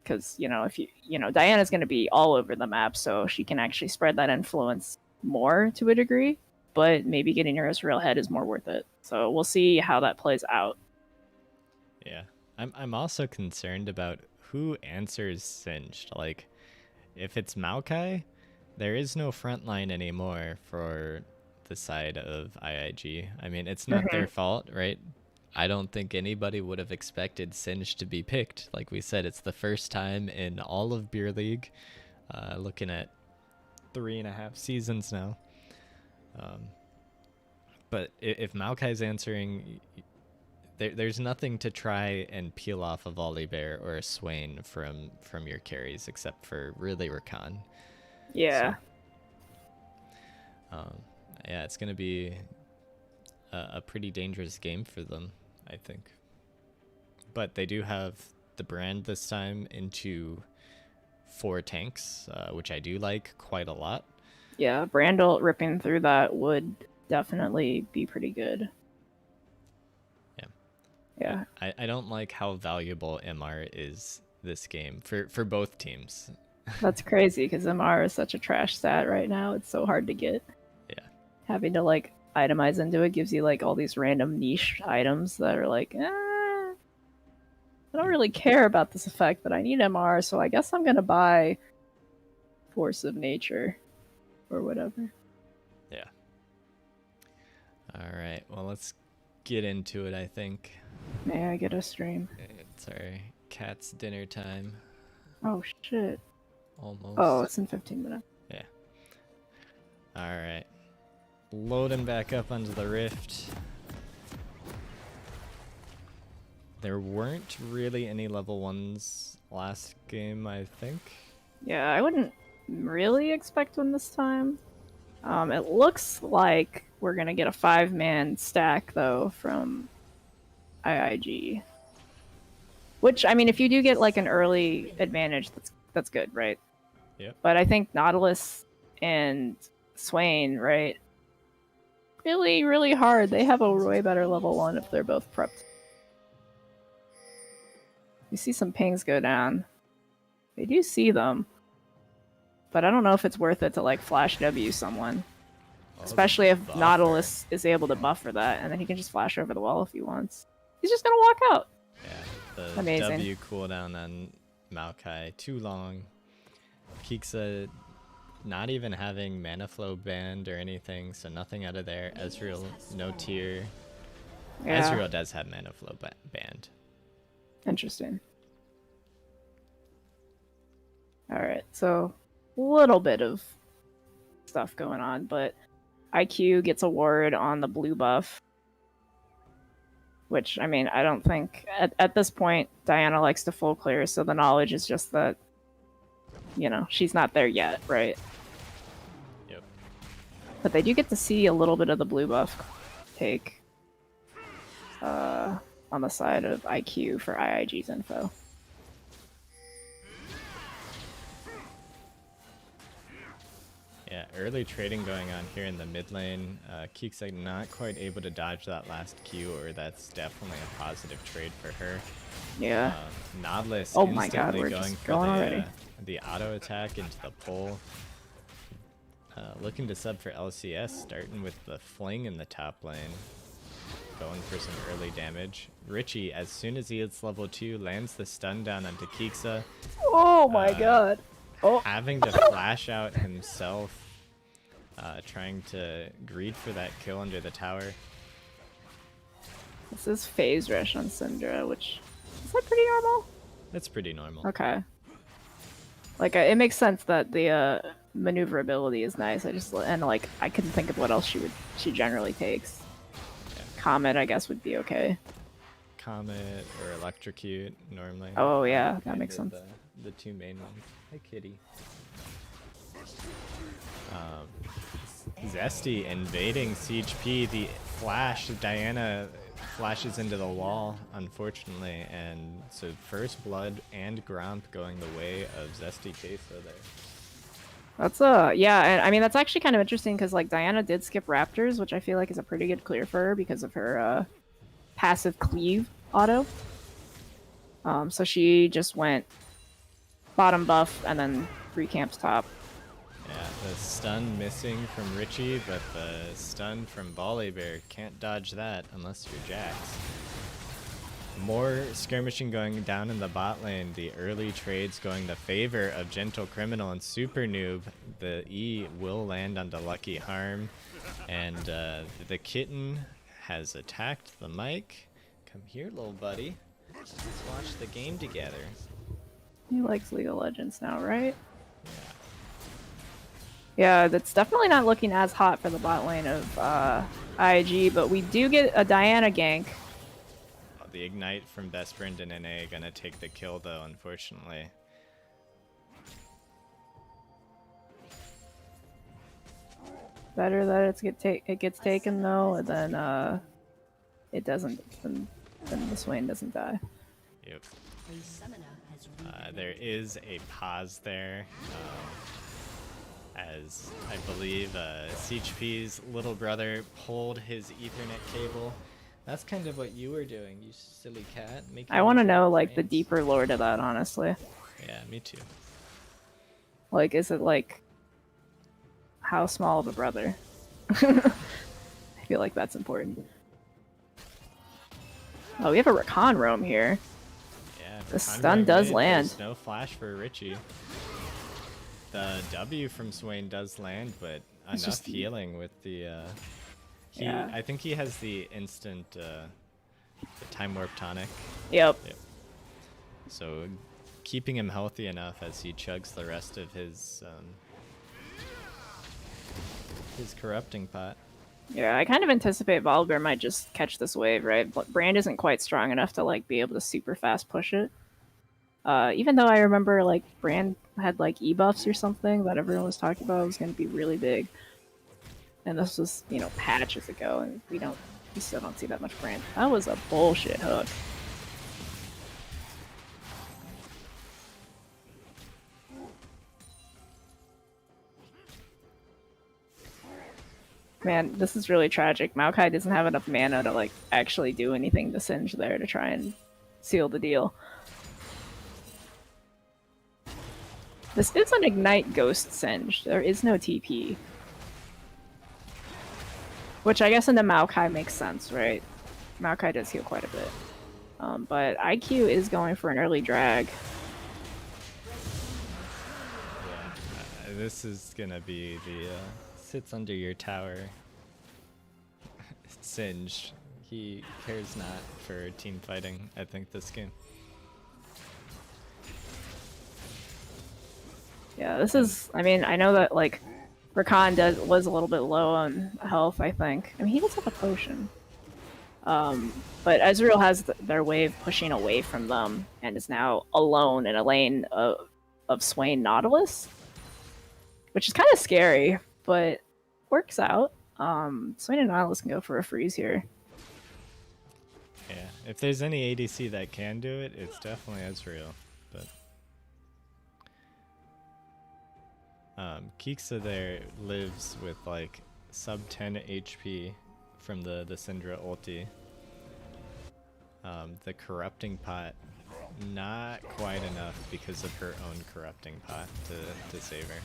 because if Diana's going to be all over the map, so she can actually spread that influence more to a degree. But maybe getting her as real head is more worth it. So we'll see how that plays out. Yeah, I'm also concerned about who answers Singed. Like, if it's Maokai, there is no front line anymore for the side of IIG. I mean, it's not their fault, right? I don't think anybody would have expected Singed to be picked. Like we said, it's the first time in all of Beer League, looking at 3.5 seasons now. But if Maokai's answering, there's nothing to try and peel off a Volibear or a Swain from your carries, except for really Rakan. Yeah. So, yeah, it's going to be a pretty dangerous game for them, I think. But they do have the brand this time into 4 tanks, which I do like quite a lot. Yeah, Brandel ripping through that would definitely be pretty good. Yeah. I don't like how valuable MR is this game for both teams. That's crazy because MR is such a trash stat right now. It's so hard to get. Yeah. Having to like itemize into it gives you like all these random niche items that are like, I don't really care about this effect, but I need MR, so I guess I'm gonna buy Force of Nature or whatever. Yeah. All right. Well, let's get into it, I think. May I get a stream? It's our cat's dinner time. Oh shit. Almost. Oh, it's in 15 minutes. Yeah. All right. Loading back up onto the Rift. There weren't really any level 1s last game, I think. Yeah, I wouldn't really expect one this time. It looks like we're gonna get a 5-man stack though from IIG. Which, I mean, if you do get like an early advantage, that's good, right? Yep. But I think Nautilus and Swain, right? Really, really hard. They have a way better level 1 if they're both prepped. You see some pings go down. They do see them. But I don't know if it's worth it to like flash W someone. Especially if Nautilus is able to buffer that, and then he can just flash over the wall if he wants. He's just gonna walk out. Yeah, the Amazing. W cooldown on Maokai, too long. Kiksa not even having mana flow banned or anything, so nothing out of there. Ezreal, no tier. Yeah. Ezreal does have mana flow banned. Interesting. Alright, so a little bit of stuff going on, but IQ gets a ward on the blue buff. Which, I mean, I don't think... At this point, Diana likes to full clear, so the knowledge is just that, she's not there yet, right? Yep. But they do get to see a little bit of the blue buff take on the side of IQ for IIG's info. Yeah, early trading going on here in the mid lane. Kiksa not quite able to dodge that last Q, or that's definitely a positive trade for her. Yeah. Nautilus Oh my god, instantly we're going just for going already. The auto attack into the pull. Looking to sub for LCS, starting with the fling in the top lane. Going for some early damage. Richie, as soon as he hits level 2, lands the stun down onto Kiksa. Oh my god. Oh. Having to flash out himself, trying to greed for that kill under the tower. This is phase rush on Syndra, which is that pretty normal? That's pretty normal. Okay. Like it makes sense that the maneuverability is nice. I couldn't think of what else she generally takes. Yeah. Comet, I guess, would be okay. Comet or Electrocute normally. Oh yeah, that makes sense. The two main ones. Hey kitty. Zesty invading CHP. The flash, Diana flashes into the wall, unfortunately, and so first blood and Gromp going the way of Zesty Queso there. That's yeah, and I mean that's actually kind of interesting because like Diana did skip Raptors, which I feel like is a pretty good clear for her because of her passive cleave auto. So she just went bottom buff and then 3 camps top. Yeah, the stun missing from Richie, but the stun from Bear can't dodge that unless you're Jax. More skirmishing going down in the bot lane. The early trades going the favor of Gentle Criminal and Super Noob. The E will land onto Lucky Harm. And the kitten has attacked the mic. Come here, little buddy. Let's watch the game together. He likes League of Legends now, right? Yeah. Yeah, that's definitely not looking as hot for the bot lane of IG, but we do get a Diana gank. The Ignite from Best Friend and NA gonna take the kill though, unfortunately. Better that it gets taken though, and then it doesn't. Then the Swain doesn't die. Yep. There is a pause there, as I believe CHP's little brother pulled his Ethernet cable. That's kind of what you were doing, you silly cat. I want to know like the deeper lore to that, honestly. Yeah, me too. Like, is it like how small of a brother? I feel like that's important. Oh, we have a Rakan roam here. Yeah, the stun does land. There's no flash for Richie. The W from Swain does land, but It's enough just healing with the. Yeah. I think he has the instant the time warp tonic. Yep. So keeping him healthy enough as he chugs the rest of his corrupting pot. Yeah, I kind of anticipate Volibear might just catch this wave, right? But Brand isn't quite strong enough to like be able to super fast push it. Even though I remember like Brand had like E-buffs or something that everyone was talking about was going to be really big. And this was, you know, patches ago, and we still don't see that much Brand. That was a bullshit hook. Man, this is really tragic. Maokai doesn't have enough mana to like actually do anything to Singe there to try and seal the deal. This is an Ignite Ghost Singe. There is no TP. Which I guess in the Maokai makes sense, right? Maokai does heal quite a bit. But IQ is going for an early drag. Yeah, this is gonna be the sits under your tower Singe. He cares not for team fighting, I think, this game. Yeah, this is, I mean, I know that like Rakan was a little bit low on health, I think. I mean, he does have a potion. But Ezreal has their wave pushing away from them and is now alone in a lane of Swain Nautilus, which is kind of scary, but works out. Swain and Nautilus can go for a freeze here. Yeah, if there's any ADC that can do it, it's definitely Ezreal. But Kiksa there lives with like sub 10 HP from the Syndra ulti. The corrupting pot, not quite enough because of her own corrupting pot to save her.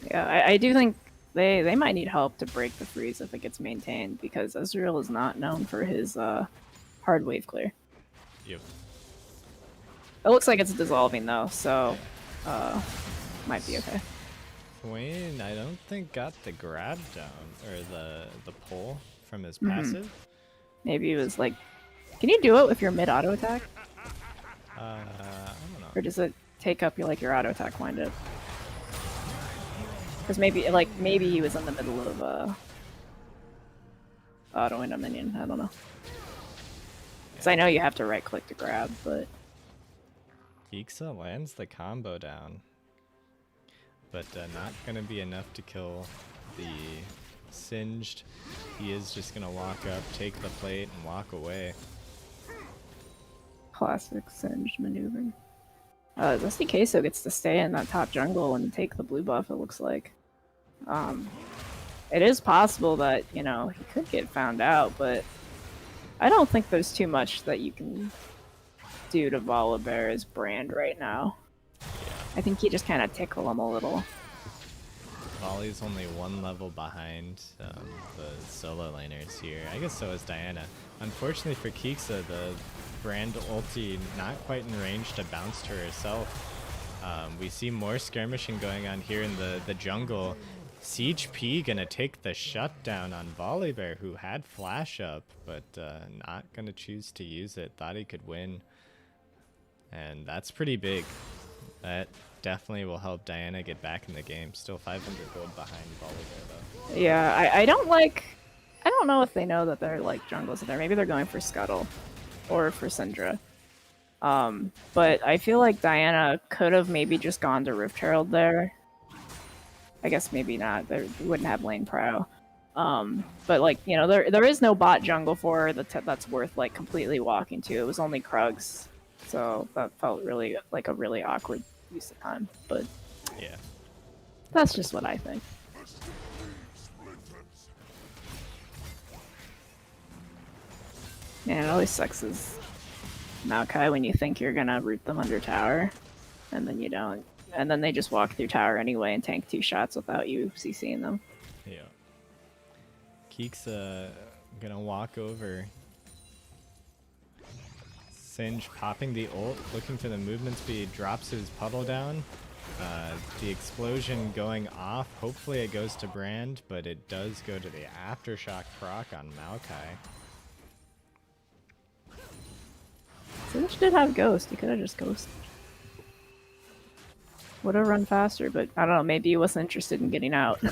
Yeah, I do think they might need help to break the freeze if it gets maintained, because Ezreal is not known for his hard wave clear. Yep. It looks like it's dissolving though, so might be okay. Swain, I don't think got the grab down or the pull from his passive. Maybe it was like, can you do it with your mid auto attack? I don't know. Or does it take up your auto attack winded? Because maybe he was in the middle of autoing a minion. I don't know. Because I know you have to right click to grab, but Kiksa lands the combo down, but not gonna be enough to kill the singed. He is just gonna walk up, take the plate, and walk away. Classic singed maneuver. Dusty Queso gets to stay in that top jungle and take the blue buff, it looks like. It is possible that, you know, he could get found out, but I don't think there's too much that you can do to Volibear's brand right now. I think you just kind of tickle him a little. Volley's only one level behind the solo laners here. I guess so is Diana. Unfortunately for Keeksa, the brand ulti not quite in range to bounce to herself. We see more skirmishing going on here in the jungle. Siege P gonna take the shutdown on Volibear, who had flash up, but not gonna choose to use it. Thought he could win. And that's pretty big. That definitely will help Diana get back in the game. Still 500 gold behind Volibear though. Yeah, I don't know if they know that they're like jungles in there. Maybe they're going for Scuttle or for Syndra. But I feel like Diana could have maybe just gone to Rift Herald there. I guess maybe not. They wouldn't have lane pro. But like, you know, there is no bot jungle for her that's worth like completely walking to. It was only Krugs. So that felt really like a really awkward use of time. But yeah, that's just what I think. Man, it always sucks as Maokai when you think you're gonna root them under tower, and then you don't. And then they just walk through tower anyway and tank 2 shots without you CCing them. Yeah. Keek's gonna walk over. Singe popping the ult, looking for the movement speed, drops his puddle down. The explosion going off. Hopefully it goes to Brand, but it does go to the aftershock proc on Maokai. Singe did have Ghost. He could have just ghosted. Would have run faster, but I don't know. Maybe he wasn't interested in getting out. Yeah.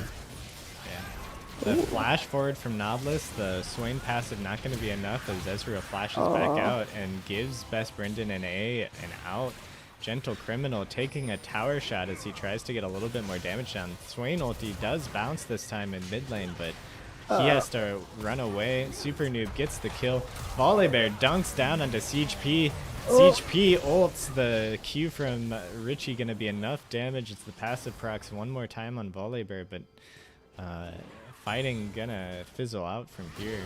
The flash forward from Novelist, the Swain passive not going to be enough as Ezreal flashes back out and gives Best Brendan an A and out. Gentle Criminal taking a tower shot as he tries to get a little bit more damage down. Swain ulti does bounce this time in mid lane, but he has to run away. Super Noob gets the kill. Volibear dunks down onto Siege P. Siege P ults. The Q from Richie gonna be enough damage. It's the passive procs one more time on Volibear, but fighting gonna fizzle out from here.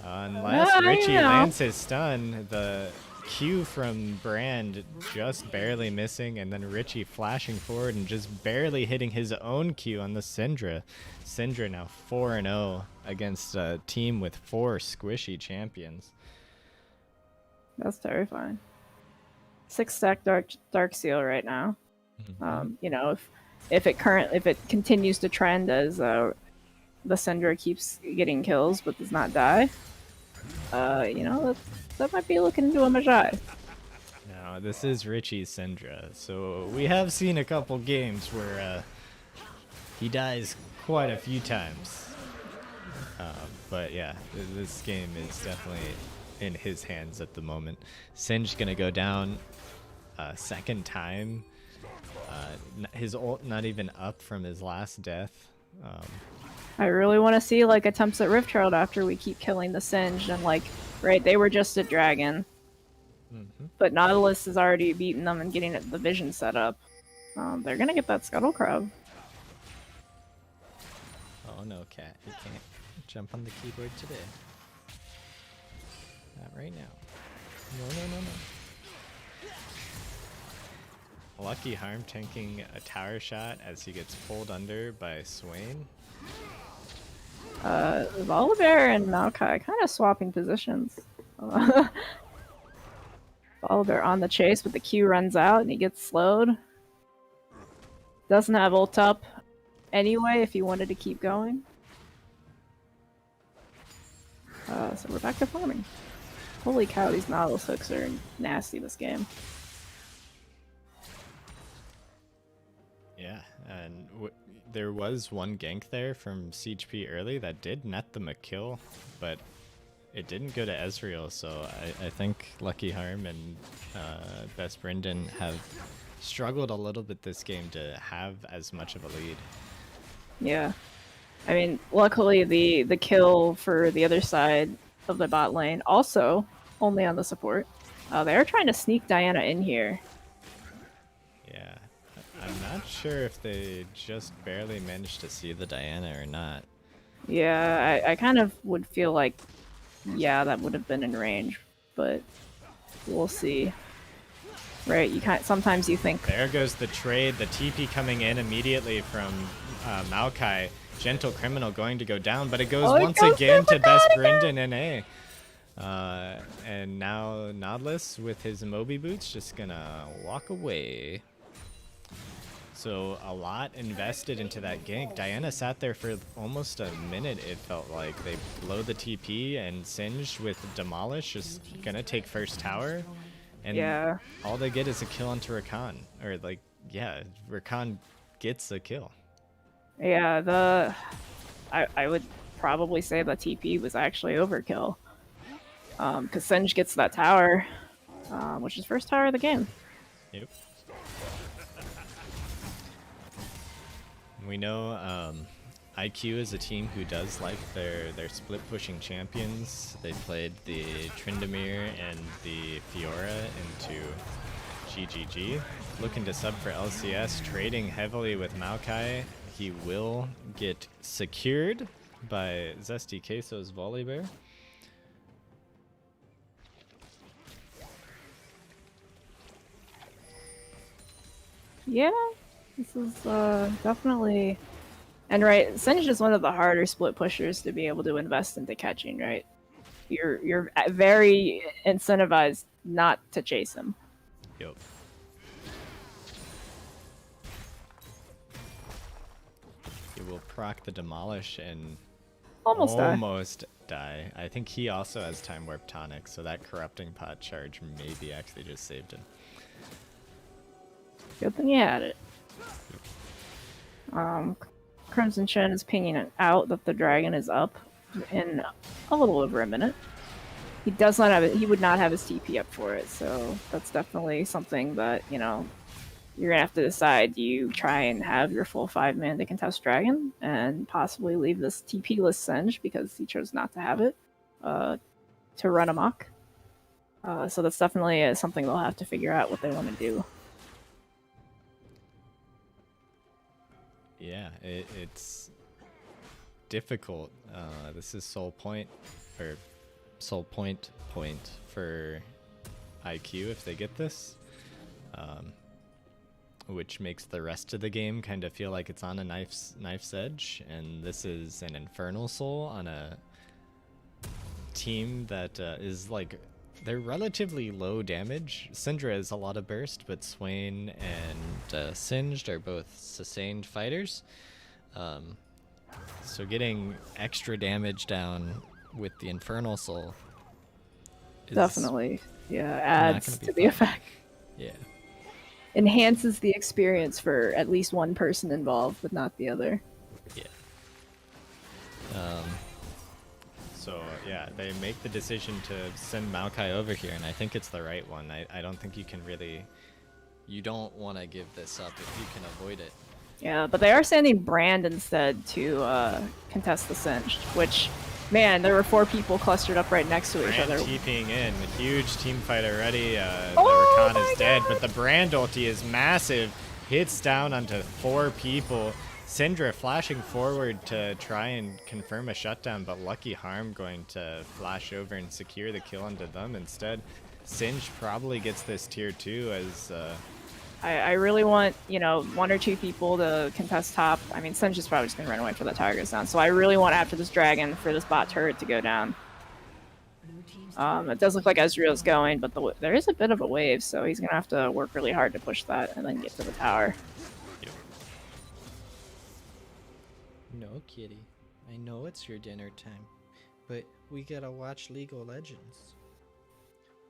Unless Richie lands his stun, the Q from Brand just barely missing, and then Richie flashing forward and just barely hitting his own Q on the Syndra. Syndra now 4-0 against a team with 4 squishy champions. That's terrifying. 6-stack Dark Seal right now. You know, if it continues to trend as the Syndra keeps getting kills but does not die, you know, that might be looking into a Magi. Now, this is Richie's Syndra, so we have seen a couple games where he dies quite a few times. But yeah, this game is definitely in his hands at the moment. Singe gonna go down a second time. His ult not even up from his last death. I really want to see like attempts at Rift Herald after we keep killing the Singed and like, right, they were just a dragon. But Nautilus has already beaten them and getting the vision set up. They're gonna get that Scuttle Crab. Oh no, Cat, you can't jump on the keyboard today. Not right now. No. Lucky Harm tanking a tower shot as he gets pulled under by Swain. Volibear and Maokai kind of swapping positions. Volibear on the chase, but the Q runs out and he gets slowed. Doesn't have ult up anyway if he wanted to keep going. So we're back to farming. Holy cow, these Nautilus hooks are nasty this game. Yeah, and there was one gank there from Siege P early that did net them a kill, but it didn't go to Ezreal, so I think Lucky Harm and Best Brendan have struggled a little bit this game to have as much of a lead. Yeah. I mean, luckily the kill for the other side of the bot lane also only on the support. They are trying to sneak Diana in here. Yeah, I'm not sure if they just barely managed to see the Diana or not. Yeah, I kind of would feel like, yeah, that would have been in range, but we'll see. Right, you can't. Sometimes you think. There goes the trade. The TP coming in immediately from Maokai. Gentle Criminal going to go down, but it goes Oh, it once goes again to Best again! Brendan in A. And now Nodless with his Moby boots just gonna walk away. So a lot invested into that gank. Diana sat there for almost a minute, it felt like. They blow the TP and Singed with Demolish just gonna take first tower. And Yeah. all they get is a kill onto Rakan. Or like, yeah, Rakan gets a kill. Yeah, I would probably say the TP was actually overkill. Because Singe gets that tower, which is first tower of the game. Yep. We know IQ is a team who does like their split pushing champions. They played the Tryndamere and the Fiora into GGG. Looking to sub for LCS, trading heavily with Maokai. He will get secured by Zesty Queso's Volibear. Yeah, this is definitely. And right, Singe is one of the harder split pushers to be able to invest into catching, right? You're very incentivized not to chase him. Yep. He will proc the Demolish and Almost die. I think he also has Time Warp Tonic, so that Corrupting Pot charge maybe actually just saved him. Good thing you had it. Crimson Shen is pinging it out that the dragon is up in a little over a minute. He does not have it. He would not have his TP up for it, so that's definitely something that you're gonna have to decide. Do you try and have your full 5-man to contest dragon and possibly leave this TP-less Singe because he chose not to have it to run amok? So that's definitely something they'll have to figure out what they want to do. Yeah, it's difficult. This is Soul Point for IQ if they get this, which makes the rest of the game kind of feel like it's on a knife's edge. And this is an Infernal Soul on a team that is like, they're relatively low damage. Syndra is a lot of burst, but Swain and Singed are both sustained fighters. So getting extra damage down with the Infernal Soul is Definitely, yeah, adds to the fun. effect. Yeah. Enhances the experience for at least one person involved, but not the other. Yeah. So yeah, they make the decision to send Maokai over here, and I think it's the right one. I don't think you can really, you don't want to give this up if you can avoid it. Yeah, but they are sending Brand instead to contest the Singed, which, man, there were 4 people clustered up right next to each other. TPing in, huge team fight already. The Oh Rakan is dead, God. but the Brand ulti is massive. Hits down onto 4 people. Syndra flashing forward to try and confirm a shutdown, but Lucky Harm going to flash over and secure the kill onto them instead. Singe probably gets this tier 2 as... I really want, 1 or 2 people to contest top. I mean, Singe is probably just going to run away for the tower goes down, so I really want after this dragon for this bot turret to go down. It does look like Ezreal's going, but there is a bit of a wave, so he's going to have to work really hard to push that and then get to the tower. No, kitty. I know it's your dinner time, but we gotta watch League of Legends.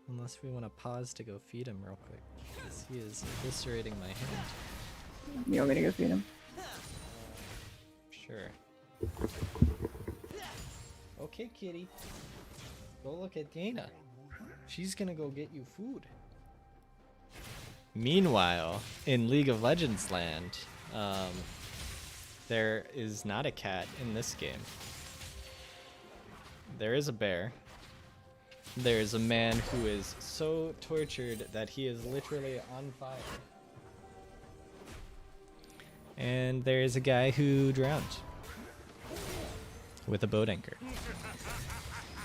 Unless we want to pause to go feed him real quick, because he is eviscerating my hand. You want me to go feed him? Sure. Okay, kitty. Go look at Dana. She's gonna go get you food. Meanwhile, in League of Legends land, There is not a cat in this game. There is a bear. There is a man who is so tortured that he is literally on fire. And there is a guy who drowned with a boat anchor.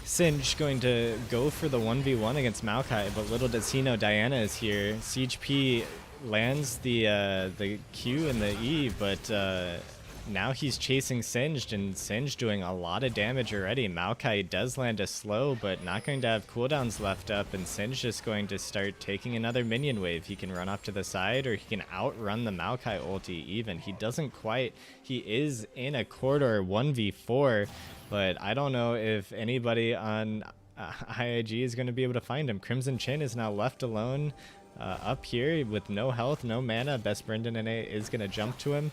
Singe going to go for the 1v1 against Maokai, but little does he know Diana is here. Siege P lands the Q and the E, but now he's chasing Singed, and Singe doing a lot of damage already. Maokai does land a slow, but not going to have cooldowns left up, and Singe just going to start taking another minion wave. He can run off to the side, or he can outrun the Maokai ulti even. He doesn't quite... He is in a corridor 1v4, but I don't know if anybody on IIG is going to be able to find him. Crimson Chin is now left alone up here with no health, no mana. Best Brendan NA is going to jump to him.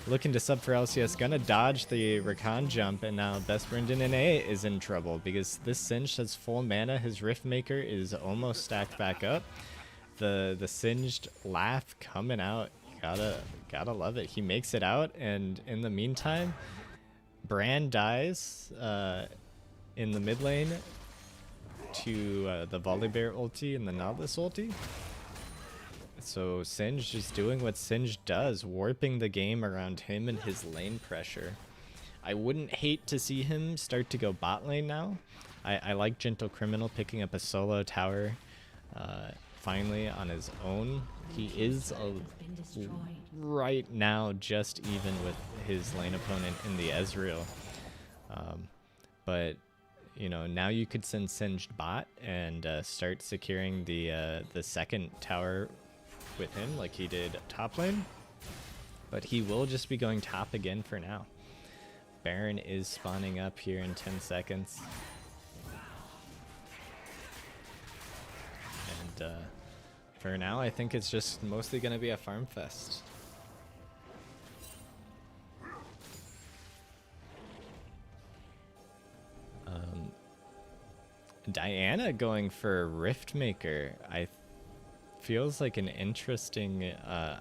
Looking to sub for LCS, gonna dodge the Rakan jump, and now Best Brendan NA is in trouble because this Singe has full mana. His Riftmaker is almost stacked back up. The Singed laugh coming out. Gotta love it. He makes it out, and in the meantime, Bran dies in the mid lane to the Volibear ulti and the Nautilus ulti. So Singe just doing what Singe does, warping the game around him and his lane pressure. I wouldn't hate to see him start to go bot lane now. I like Gentle Criminal picking up a solo tower finally on his own. He is right now just even with his lane opponent in the Ezreal. But you know, now you could send Singed bot and start securing the second tower with him like he did top lane, but he will just be going top again for now. Baron is spawning up here in 10 seconds, and for now I think it's just mostly going to be a farm fest. Diana going for Riftmaker, feels like an interesting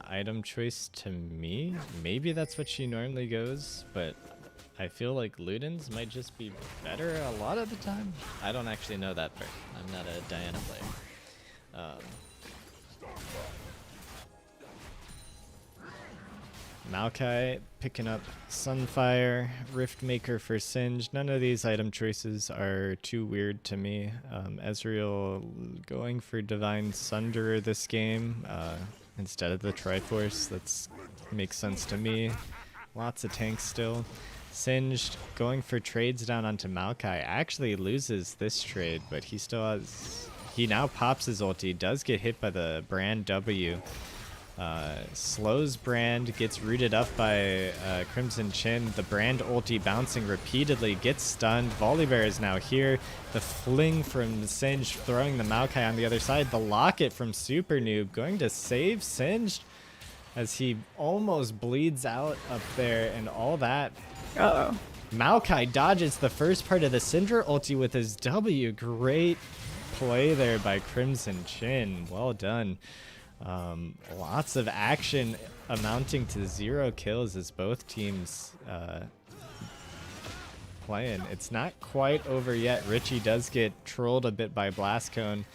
item choice to me. Maybe that's what she normally goes, but I feel like Ludens might just be better a lot of the time. I don't actually know that part. I'm not a Diana player. Maokai picking up Sunfire, Riftmaker for Singe. None of these item choices are too weird to me. Ezreal going for Divine Sunderer this game instead of the Triforce. That makes sense to me. Lots of tanks still. Singed going for trades down onto Maokai. Actually loses this trade, but he still has... He now pops his ulti, does get hit by the Brand W. Slows Brand, gets rooted up by Crimson Chin. The Brand ulti bouncing repeatedly, gets stunned. Volibear is now here. The fling from Singe throwing the Maokai on the other side. The locket from Super Noob going to save Singe as he almost bleeds out up there, and all that. Uh-oh. Maokai dodges the first part of the Syndra ulti with his W. Great play there by Crimson Chin. Well done. Lots of action amounting to 0 kills as both teams playing. It's not quite over yet. Richie does get trolled a bit by Blast Cone,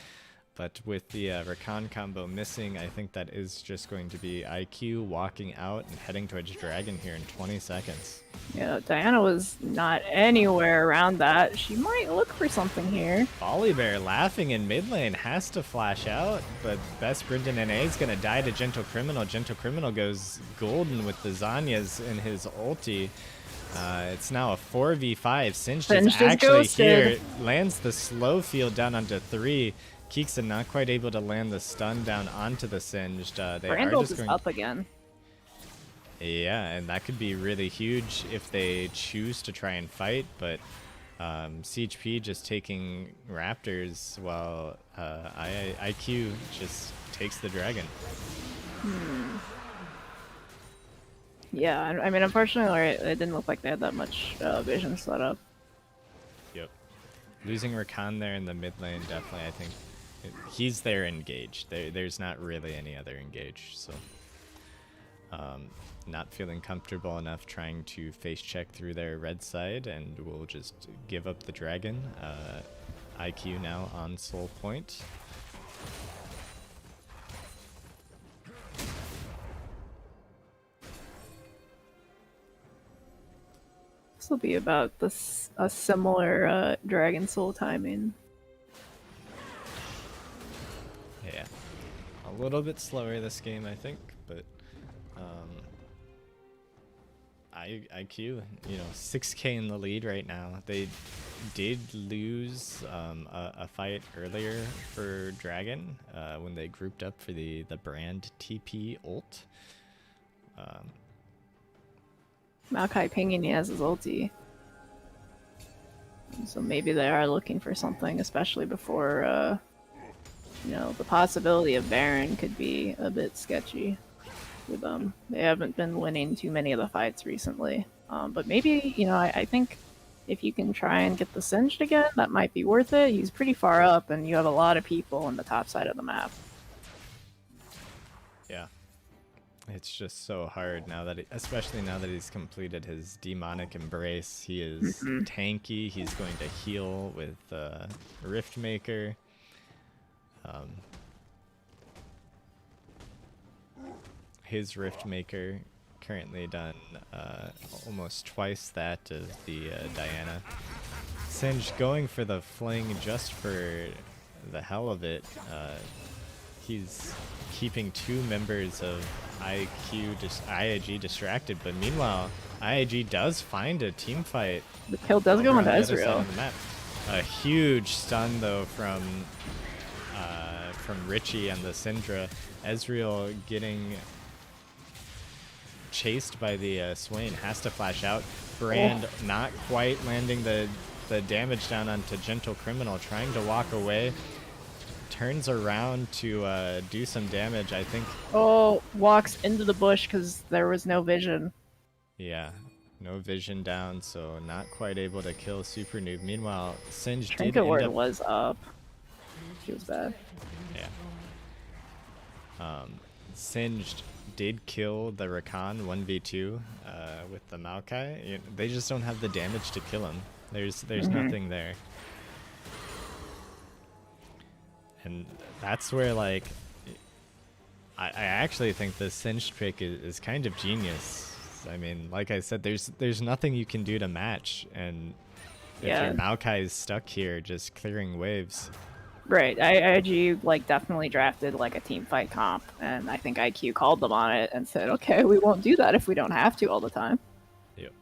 but with the Rakan combo missing, I think that is just going to be IQ walking out and heading towards Dragon here in 20 seconds. Yeah, Diana was not anywhere around that. She might look for something here. Volibear laughing in mid lane, has to flash out, but Best Brendan NA is going to die to Gentle Criminal. Gentle Criminal goes golden with the Zanyas in his ulti. It's now a 4v5. Singe is actually here. Lands the slow field down onto 3. Keekson not quite able to land the stun down onto the Singed. Brandolph is up again. Yeah, and that could be really huge if they choose to try and fight, but CHP just taking Raptors while IQ just takes the Dragon. Yeah, I mean, unfortunately, it didn't look like they had that much vision set up. Yep. Losing Rakan there in the mid lane, definitely, I think. He's there engaged. There's not really any other engage, so... not feeling comfortable enough trying to face check through their red side, and will just give up the dragon. IQ now on soul point. This will be about a similar dragon soul timing. Yeah, a little bit slower this game, I think, but IQ, you know, 6K in the lead right now. They did lose a fight earlier for Dragon when they grouped up for the brand TP ult. Maokai pinging he has his ulti. So maybe they are looking for something, especially before, you know, the possibility of Baron could be a bit sketchy with them. They haven't been winning too many of the fights recently. But maybe, you know, I think if you can try and get the Singed again, that might be worth it. He's pretty far up, and you have a lot of people on the top side of the map. Yeah. It's just so hard now that, especially now that he's completed his demonic embrace. He is tanky. He's going to heal with Riftmaker. His Riftmaker currently done almost twice that of the Diana. Singed going for the fling just for the hell of it. He's keeping two members of IIG distracted, but meanwhile, IIG does find a team fight. The kill does go into Ezreal. A huge stun though from Richie and the Syndra. Ezreal getting chased by the Swain, has to flash out. Brand not quite landing the damage down onto Gentle Criminal, trying to walk away. Turns around to do some damage, I think. Oh, walks into the bush because there was no vision. Yeah, no vision down, so not quite able to kill Super Noob. Meanwhile, Singed did Trinket end Ward up... was up. She was bad. Yeah. Singed did kill the Rakan 1v2 with the Maokai. They just don't have the damage to kill him. There's nothing there. And that's where, like, I actually think the Singed pick is kind of genius. I mean, like I said, there's nothing you can do to match, and if your Maokai is stuck here just clearing waves. Right, IIG like definitely drafted like a team fight comp, and I think IQ called them on it and said, okay, we won't do that if we don't have to all the time. Yep.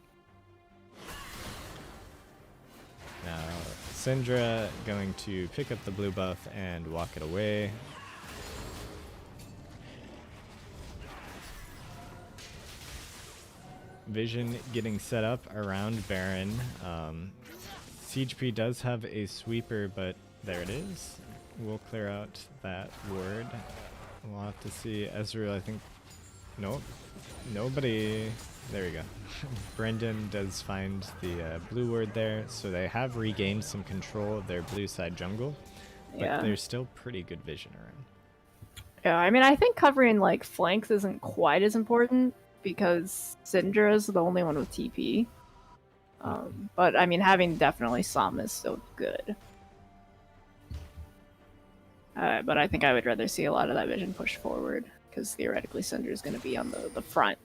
Now, Syndra going to pick up the blue buff and walk it away. Vision getting set up around Baron. CHP does have a sweeper, but there it is. We'll clear out that ward. We'll have to see Ezreal, I think. Nope. Nobody. There we go. Brendan does find the blue ward there, so they have regained some control of their blue side jungle, but there's still pretty good vision around. Yeah, I mean, I think covering like flanks isn't quite as important because Syndra is the only one with TP. But I mean, having definitely some is still good. But I think I would rather see a lot of that vision pushed forward, because theoretically Syndra is going to be on the front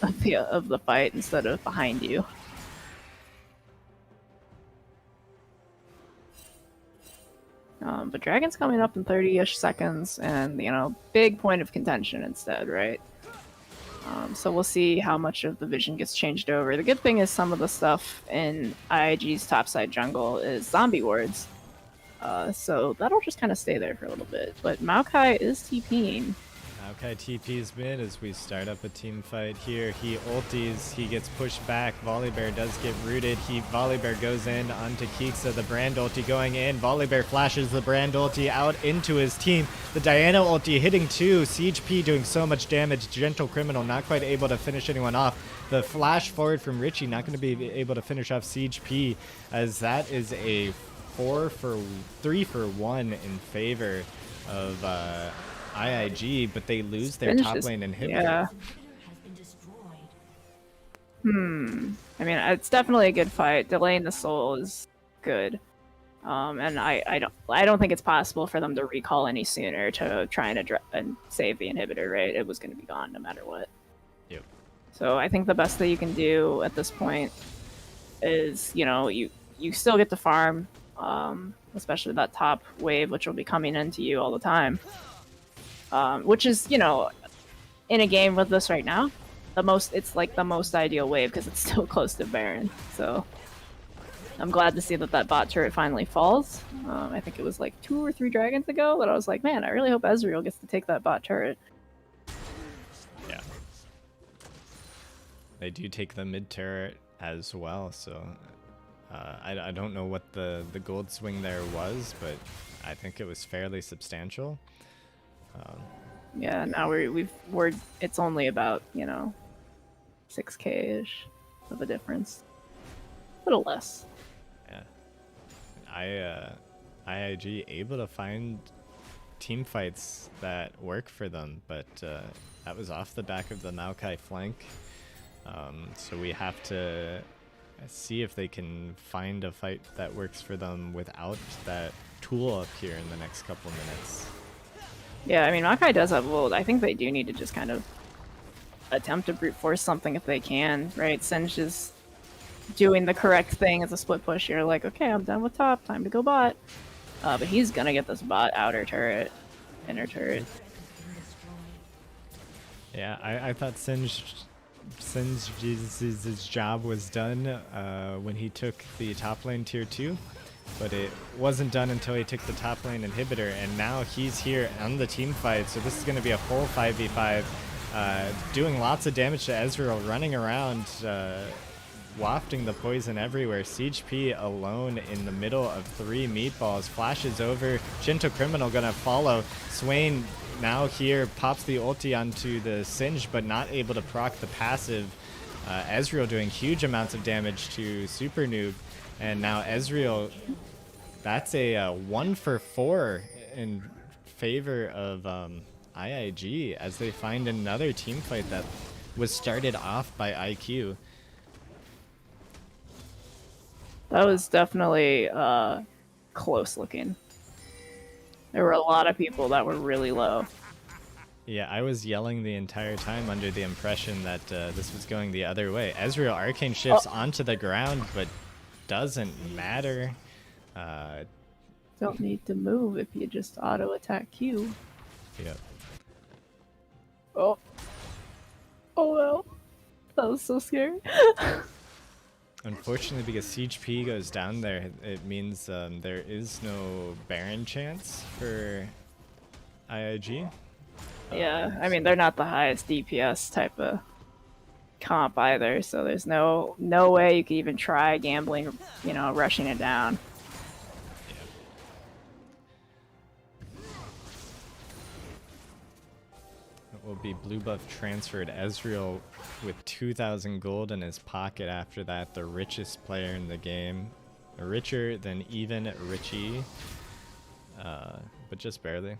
of the fight instead of behind you. But Dragon's coming up in 30-ish seconds, and, you know, big point of contention instead, right? So we'll see how much of the vision gets changed over. The good thing is some of the stuff in IIG's topside jungle is zombie wards. So that'll just kind of stay there for a little bit. But Maokai is TPing. Maokai TP's mid as we start up a team fight here. He ulties, he gets pushed back. Volibear does get rooted. Volibear goes in onto Kiksa, the Brand ulti going in. Volibear flashes the Brand ulti out into his team. The Diana ulti hitting too. CHP doing so much damage. Gentle Criminal not quite able to finish anyone off. The flash forward from Richie not going to be able to finish off CHP, as that is a 3 for 1 in favor of IIG, but they lose their top lane inhibitor. I mean, it's definitely a good fight. Delaying the soul is good. And I don't think it's possible for them to recall any sooner to try and save the inhibitor, right? It was going to be gone no matter what. Yep. So I think the best that you can do at this point is, you still get to farm, especially that top wave, which will be coming into you all the time. Which is, in a game with this right now, it's like the most ideal wave because it's still close to Baron. So I'm glad to see that bot turret finally falls. I think it was like 2 or 3 dragons ago that I was like, man, I really hope Ezreal gets to take that bot turret. Yeah. They do take the mid turret as well, so I don't know what the gold swing there was, but I think it was fairly substantial. Yeah, now it's only about 6k ish of a difference, a little less. Yeah, IIG able to find team fights that work for them, but that was off the back of the Maokai flank. So we have to see if they can find a fight that works for them without that tool up here in the next couple minutes. Yeah, I mean, Maokai does have ult. I think they do need to just kind of attempt to brute force something if they can, right? Singe is doing the correct thing as a split push. You're like, okay, I'm done with top, time to go bot. But he's gonna get this bot outer turret, inner turret. Yeah, I thought Singe's job was done when he took the top lane tier 2. But it wasn't done until he took the top lane inhibitor, and now he's here on the team fight, so this is going to be a full 5v5, doing lots of damage to Ezreal, running around, wafting the poison everywhere. CHP alone in the middle of 3 meatballs, flashes over, Shinto Criminal gonna follow. Swain now here pops the ulti onto the Singe, but not able to proc the passive. Ezreal doing huge amounts of damage to Super Noob. And now Ezreal, that's a 1 for 4 in favor of IIG as they find another team fight that was started off by IQ. That was definitely close looking. There were a lot of people that were really low. Yeah, I was yelling the entire time under the impression that this was going the other way. Ezreal arcane shifts onto the ground, but doesn't matter. Don't need to move if you just auto attack Q. Yep. Oh. Oh well. That was so scary. Unfortunately, because CHP goes down there, it means there is no Baron chance for IIG. Yeah, I mean, they're not the highest DPS type of comp either, so there's no way you could even try gambling, rushing it down. It will be blue buff transferred. Ezreal with 2,000 gold in his pocket after that, the richest player in the game. Richer than even Richie, but just barely.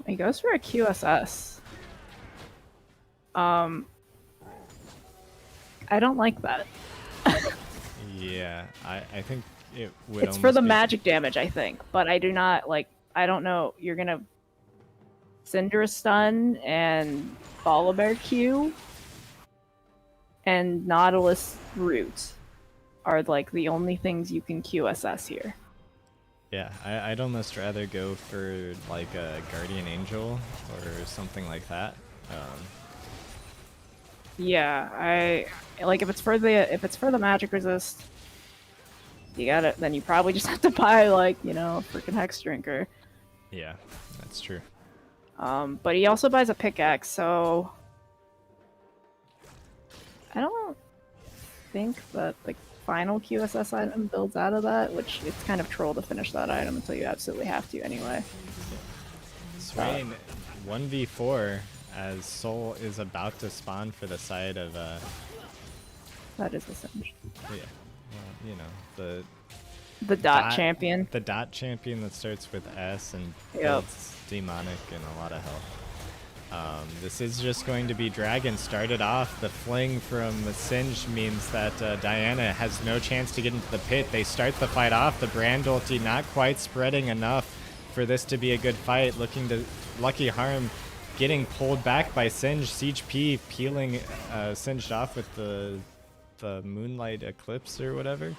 He goes for a QSS. I don't like that. Yeah, I think it would. It's for the magic damage, I think, but I do not like. I don't know. You're gonna Cinder stun and Volibear Q and Nautilus Root are like the only things you can QSS here. Yeah, I'd almost rather go for like a Guardian Angel or something like that. Yeah, I like if it's for the magic resist, then you probably just have to buy like, a freaking Hex Drinker. Yeah, that's true. But he also buys a pickaxe, so I don't think that the final QSS item builds out of that, which it's kind of troll to finish that item until you absolutely have to anyway. Swain 1v4 as Soul is about to spawn for the side of That is the Singe. Yeah, well, the dot champion. The dot champion that starts with S and builds demonic and a lot of health. This is just going to be Dragon started off. The fling from Singed means that Diana has no chance to get into the pit. They start the fight off. The Brand ulti not quite spreading enough for this to be a good fight. Looking to Lucky Harm getting pulled back by Singed. Siege P peeling Singed off with the Moonlight Eclipse or whatever.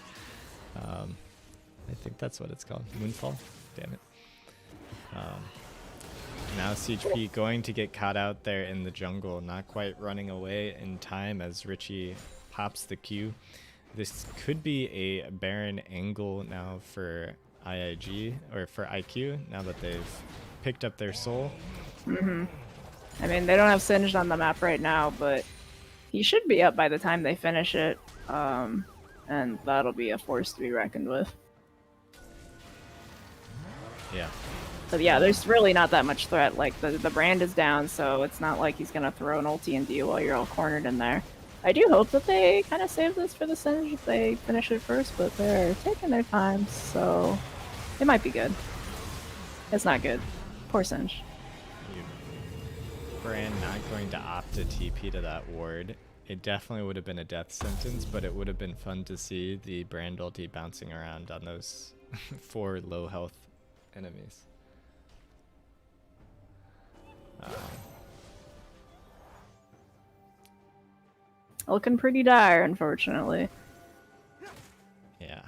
I think that's what it's called. Moonfall? Damn it. Now CHP going to get caught out there in the jungle, not quite running away in time as Richie pops the Q. This could be a Baron angle now for IIG, or for IQ, now that they've picked up their soul. Mm-hmm. I mean, they don't have Singed on the map right now, but he should be up by the time they finish it, and that'll be a force to be reckoned with. Yeah. But yeah, there's really not that much threat. Like, the Brand is down, so it's not like he's gonna throw an ulti into you while you're all cornered in there. I do hope that they kind of save this for the Singed if they finish it first, but they're taking their time, so it might be good. It's not good. Poor Singed. Brand not going to opt to TP to that ward. It definitely would have been a death sentence, but it would have been fun to see the Brand ulti bouncing around on those 4 low health enemies. Looking pretty dire, unfortunately. Yeah.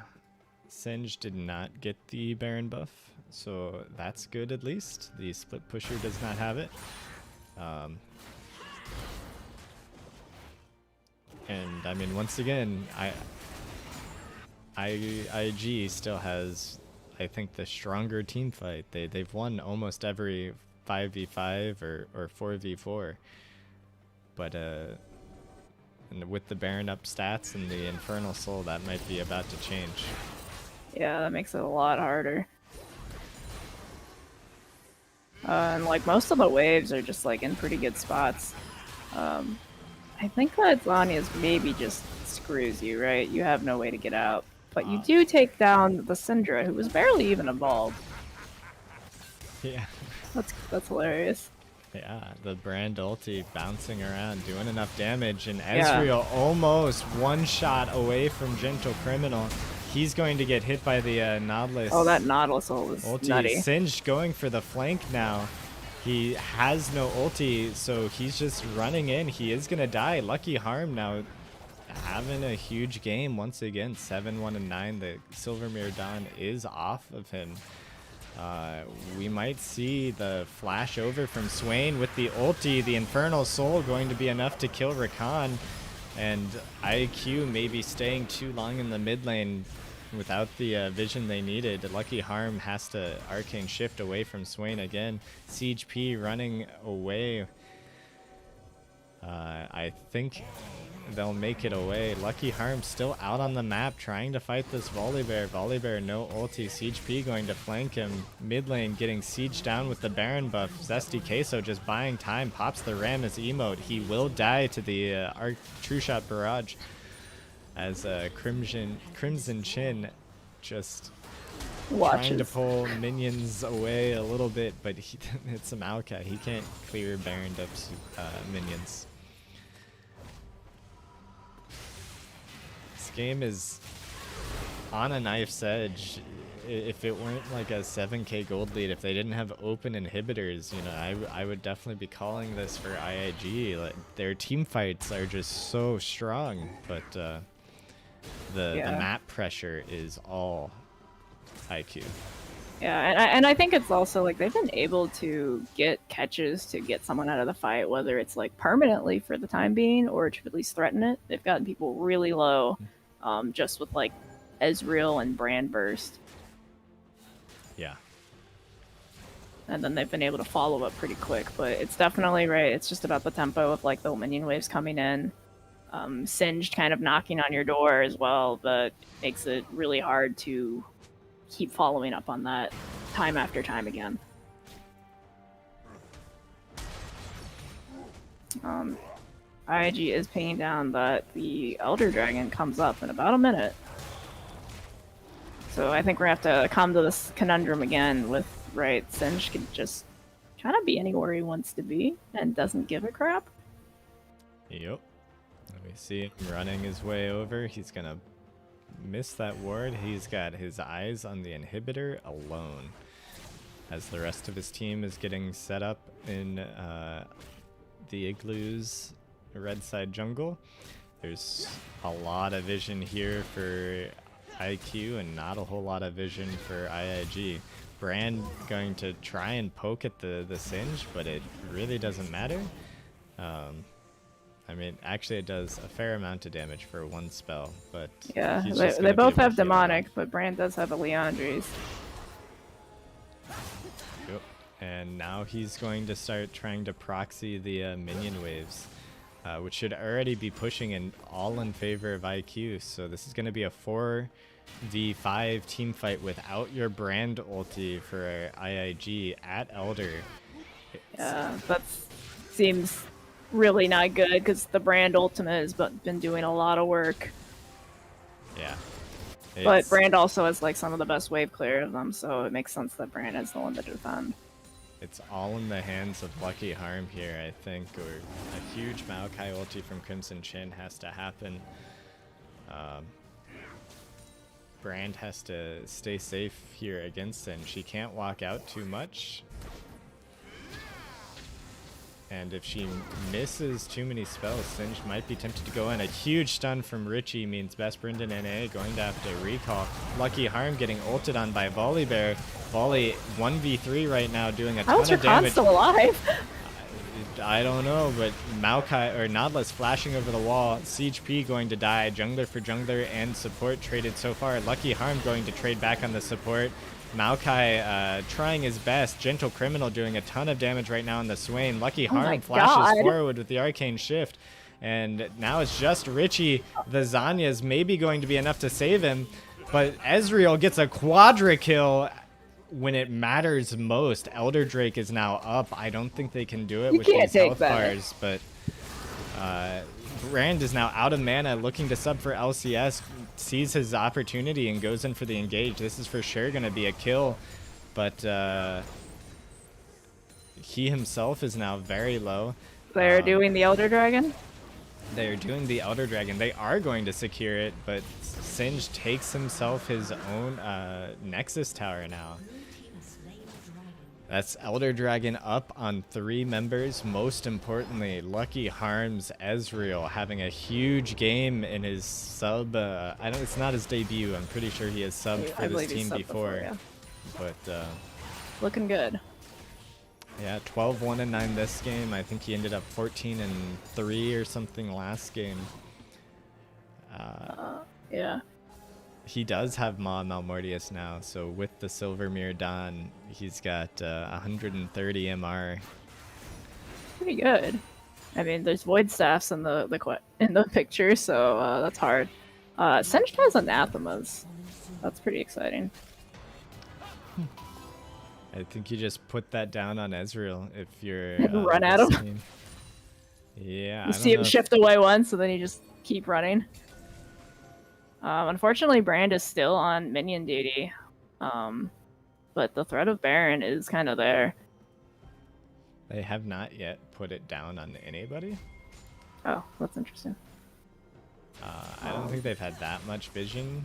Singed did not get the Baron buff, so that's good at least. The split pusher does not have it. And I mean, once again, IG still has, I think, the stronger team fight. They've won almost every 5v5 or 4v4, but and with the Baron up stats and the Infernal Soul, that might be about to change. Yeah, that makes it a lot harder. And like most of the waves are just like in pretty good spots. I think that Zhonya's maybe just screws you, right? You have no way to get out. But you do take down the Syndra, who was barely even evolved. Yeah. That's hilarious. Yeah, the Brand ulti bouncing around, doing enough damage, and Ezreal almost one shot away from Gentle Criminal. He's going to get hit by the Nautilus. Oh, that Nautilus ult was ulti. nutty. Singed going for the flank now. He has no ulti, so he's just running in. He is going to die. Lucky Harm now having a huge game once again. 7-1-9. The Silvermere Dawn is off of him. We might see the flash over from Swain with the ulti. The Infernal Soul going to be enough to kill Rakan. And IQ maybe staying too long in the mid lane without the vision they needed. Lucky Harm has to Arcane Shift away from Swain again. Siege P running away. I think they'll make it away. Lucky Harm still out on the map trying to fight this Volibear. Volibear no ulti. Siege P going to flank him. Mid lane getting siege down with the Baron buff. Zesty Queso just buying time. Pops the Rammus emote. He will die to the True Shot Barrage as Crimson Chin just trying to pull minions away a little bit, but it's a Maokai. He can't clear Baroned up minions. Game is on a knife's edge. If it weren't like a 7k gold lead, if they didn't have open inhibitors, you know, I would definitely be calling this for IIG. Like, their team fights are just so strong, but the map pressure is all IQ. Yeah, and I think it's also like they've been able to get catches to get someone out of the fight, whether it's like permanently for the time being or to at least threaten it. They've gotten people really low. Just with like Ezreal and Brand Burst. Yeah. And then they've been able to follow up pretty quick, but it's definitely right. It's just about the tempo of like the minion waves coming in. Singed kind of knocking on your door as well, but makes it really hard to keep following up on that time after time again. IG is paying down that the Elder Dragon comes up in about a minute. So I think we're gonna have to come to this conundrum again with, right, Singed could just kind of be anywhere he wants to be and doesn't give a crap. Yep. Let me see him running his way over. He's gonna miss that ward. He's got his eyes on the inhibitor alone, as the rest of his team is getting set up in the igloos red side jungle. There's a lot of vision here for IQ and not a whole lot of vision for IIG. Brand going to try and poke at the Singe, but it really doesn't matter. I mean, actually it does a fair amount of damage for one spell, but Yeah, he's just they gonna be both able to have heal them. demonic, but Brand does have a Leandri's. Yep. And now he's going to start trying to proxy the minion waves, which should already be pushing in all in favor of IQ. So this is going to be a 4v5 team fight without your Brand ulti for IIG at Elder. Yeah, that seems really not good because the Brand ultimate has been doing a lot of work. Yeah. But It's- Brand also has like some of the best wave clear of them, so it makes sense that Brand is the one to defend. It's all in the hands of Lucky Harm here, I think, or a huge Maokai ulti from Crimson Chin has to happen. Brand has to stay safe here against Sin. She can't walk out too much. And if she misses too many spells, Singe might be tempted to go in. A huge stun from Richie means Best Brendan NA going to have to recall. Lucky Harm getting ulted on by Volibear. Volley 1v3 right now, doing a How ton is her of con damage. still alive? I don't know, but Maokai or Nautilus flashing over the wall. Siege P going to die. Jungler for jungler and support traded so far. Lucky Harm going to trade back on the support. Maokai trying his best. Gentle Criminal doing a ton of damage right now on the Swain. Lucky Oh my Harm flashes God. forward with the Arcane Shift. And now it's just Richie. The Zanya's maybe going to be enough to save him. But Ezreal gets a quadra kill when it matters most. Elder Drake is now up. I don't think they can do it You with can't these take health that. bars, but Brand is now out of mana, looking to sub for LCS, sees his opportunity and goes in for the engage. This is for sure going to be a kill, but he himself is now very low. They're doing the Elder Dragon. They're doing the Elder Dragon. They are going to secure it, but Singe takes himself his own Nexus Tower now. That's Elder Dragon up on 3 members. Most importantly, Lucky Harm's Ezreal having a huge game in his sub. It's not his debut. I'm pretty sure he has subbed for I this believe he's team subbed before. yeah. But Looking good. yeah, 12-1-9 this game. I think he ended up 14-3 or something last game. Yeah. He does have Ma Malmortius now, so with the Silvermere Dawn, he's got 130 MR. Pretty good. I mean, there's void staffs in the picture, so that's hard. Singe has anathemas. That's pretty exciting. I think you just put that down on Ezreal if you're Run at this him. team. Yeah, I You don't see him know if- shift away once, and then you just keep running. Unfortunately, Brand is still on minion duty, but the threat of Baron is kind of there. They have not yet put it down on anybody. Oh, that's interesting. I don't think they've had that much vision,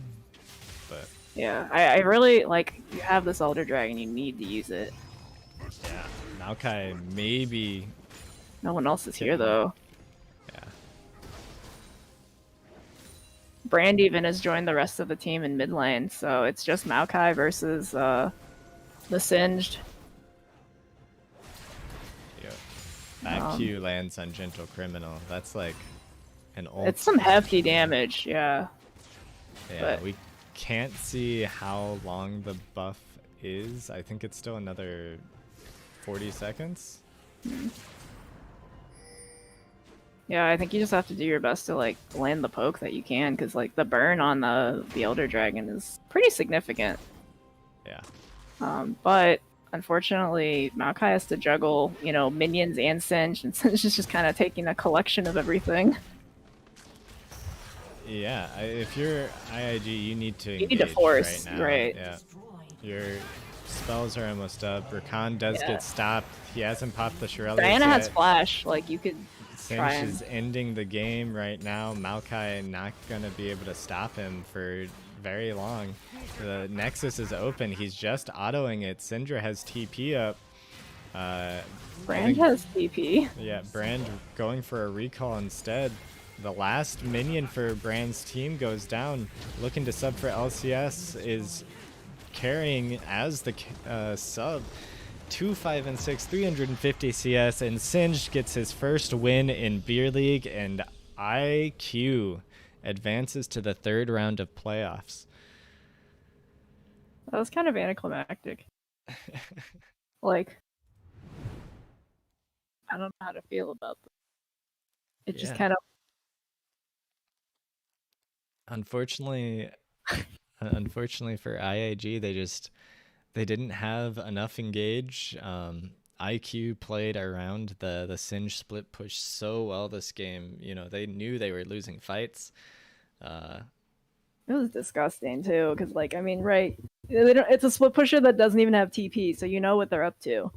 but Yeah, I really like. You have this Elder Dragon, you need to use it. yeah, Maokai maybe. No one else is here though. Yeah, Brand even has joined the rest of the team in mid lane, so it's just Maokai versus the Singed. yeah. That Q lands on Gentle Criminal. That's like an old. It's some hefty damage, yeah. Yeah, but- we can't see how long the buff is. I think it's still another 40 seconds. Yeah, I think you just have to do your best to like land the poke that you can, because like the burn on the Elder Dragon is pretty significant. Yeah. But unfortunately, Maokai has to juggle, minions and Singe, and Singe is just kind of taking a collection of everything. Yeah, if you're IIG, you need to You need to engage force, right now. right. Yeah. You're spells are almost up. Rakan does Yeah. get stopped. He hasn't popped the Shirelles Diana has yet. flash. Like you could try Sinch and is ending the game right now. Maokai not going to be able to stop him for very long. The Nexus is open. He's just autoing it. Syndra has TP up. Brand has TP. Yeah, Brand going for a recall instead. The last minion for Brand's team goes down. Looking to sub for LCS is carrying as the sub. 2, 5, and 6, 350 CS, and Singed gets his first win in Beer League, and IQ advances to the 3rd round of playoffs. That was kind of anticlimactic. Like, I don't know how to feel about that. It just Yeah. kind of. Unfortunately for IAG, they didn't have enough engage. IQ played around the Singe split push so well this game. You know, they knew they were losing fights. It was disgusting too, because like I mean, right? It's a split pusher that doesn't even have TP, so you know what they're up to.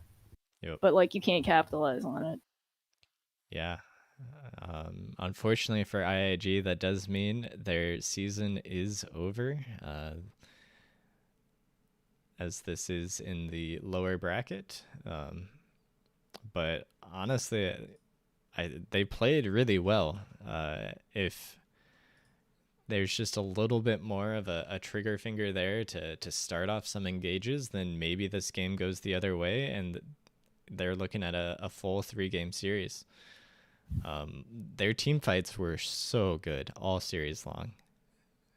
Yep. But like you can't capitalize on it. Yeah. Unfortunately for IAG, that does mean their season is over. As this is in the lower bracket. But honestly, they played really well. If there's just a little bit more of a trigger finger there to start off some engages, then maybe this game goes the other way and they're looking at a full 3-game series. Their team fights were so good all series long.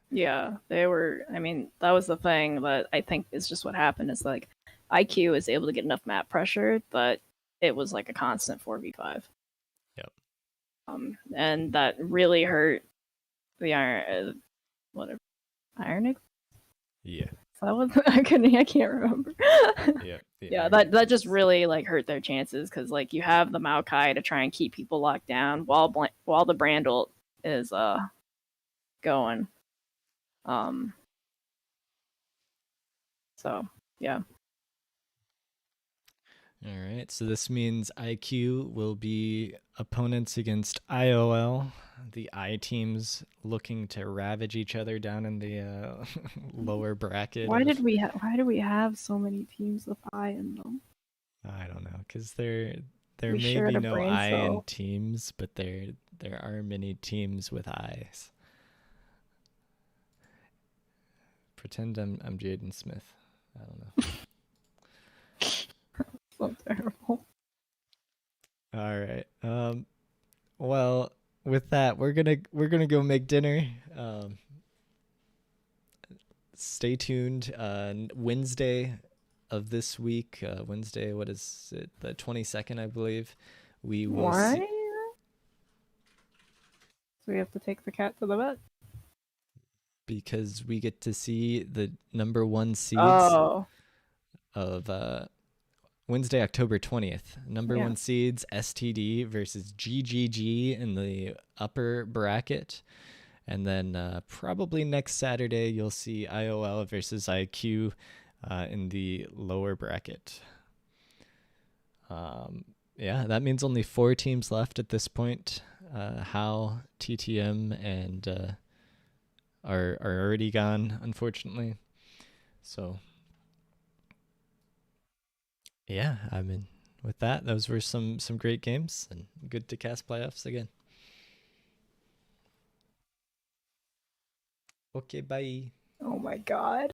Yeah, they were. I mean, that was the thing that I think is just what happened. Is like IQ is able to get enough map pressure, but it was like a constant 4v5. Yep. And that really hurt the Iron, whatever, Iron Eagle? Yeah. Is that what I can't remember. Yeah. Yeah, that just really like hurt their chances because like you have the Maokai to try and keep people locked down while the Brand ult is going. So yeah. All right, so this means IQ will be opponents against IOL, the I teams looking to ravage each other down in the lower bracket. Why do we have so many teams with I in them? I don't know, because there We may shared be a no brain I in cell. teams, but there are many teams with I's. Pretend I'm Jaden Smith. I don't know. So terrible. All right. Well, with that, we're gonna go make dinner. Stay tuned. Wednesday of this week. Wednesday. What is it? The 22nd, I believe. We will. Why? So we have to take the cat to the vet. Because we get to see the number 1 seeds of Wednesday, October 20th. Number 1 seeds, STD versus GGG in the upper bracket. And then probably next Saturday, you'll see IOL versus IQ in the lower bracket. Yeah, that means only 4 teams left at this point. Hal, TTM, and are already gone, unfortunately. So yeah, I mean, with that, those were some great games and good to cast playoffs again. Okay, bye. Oh my god.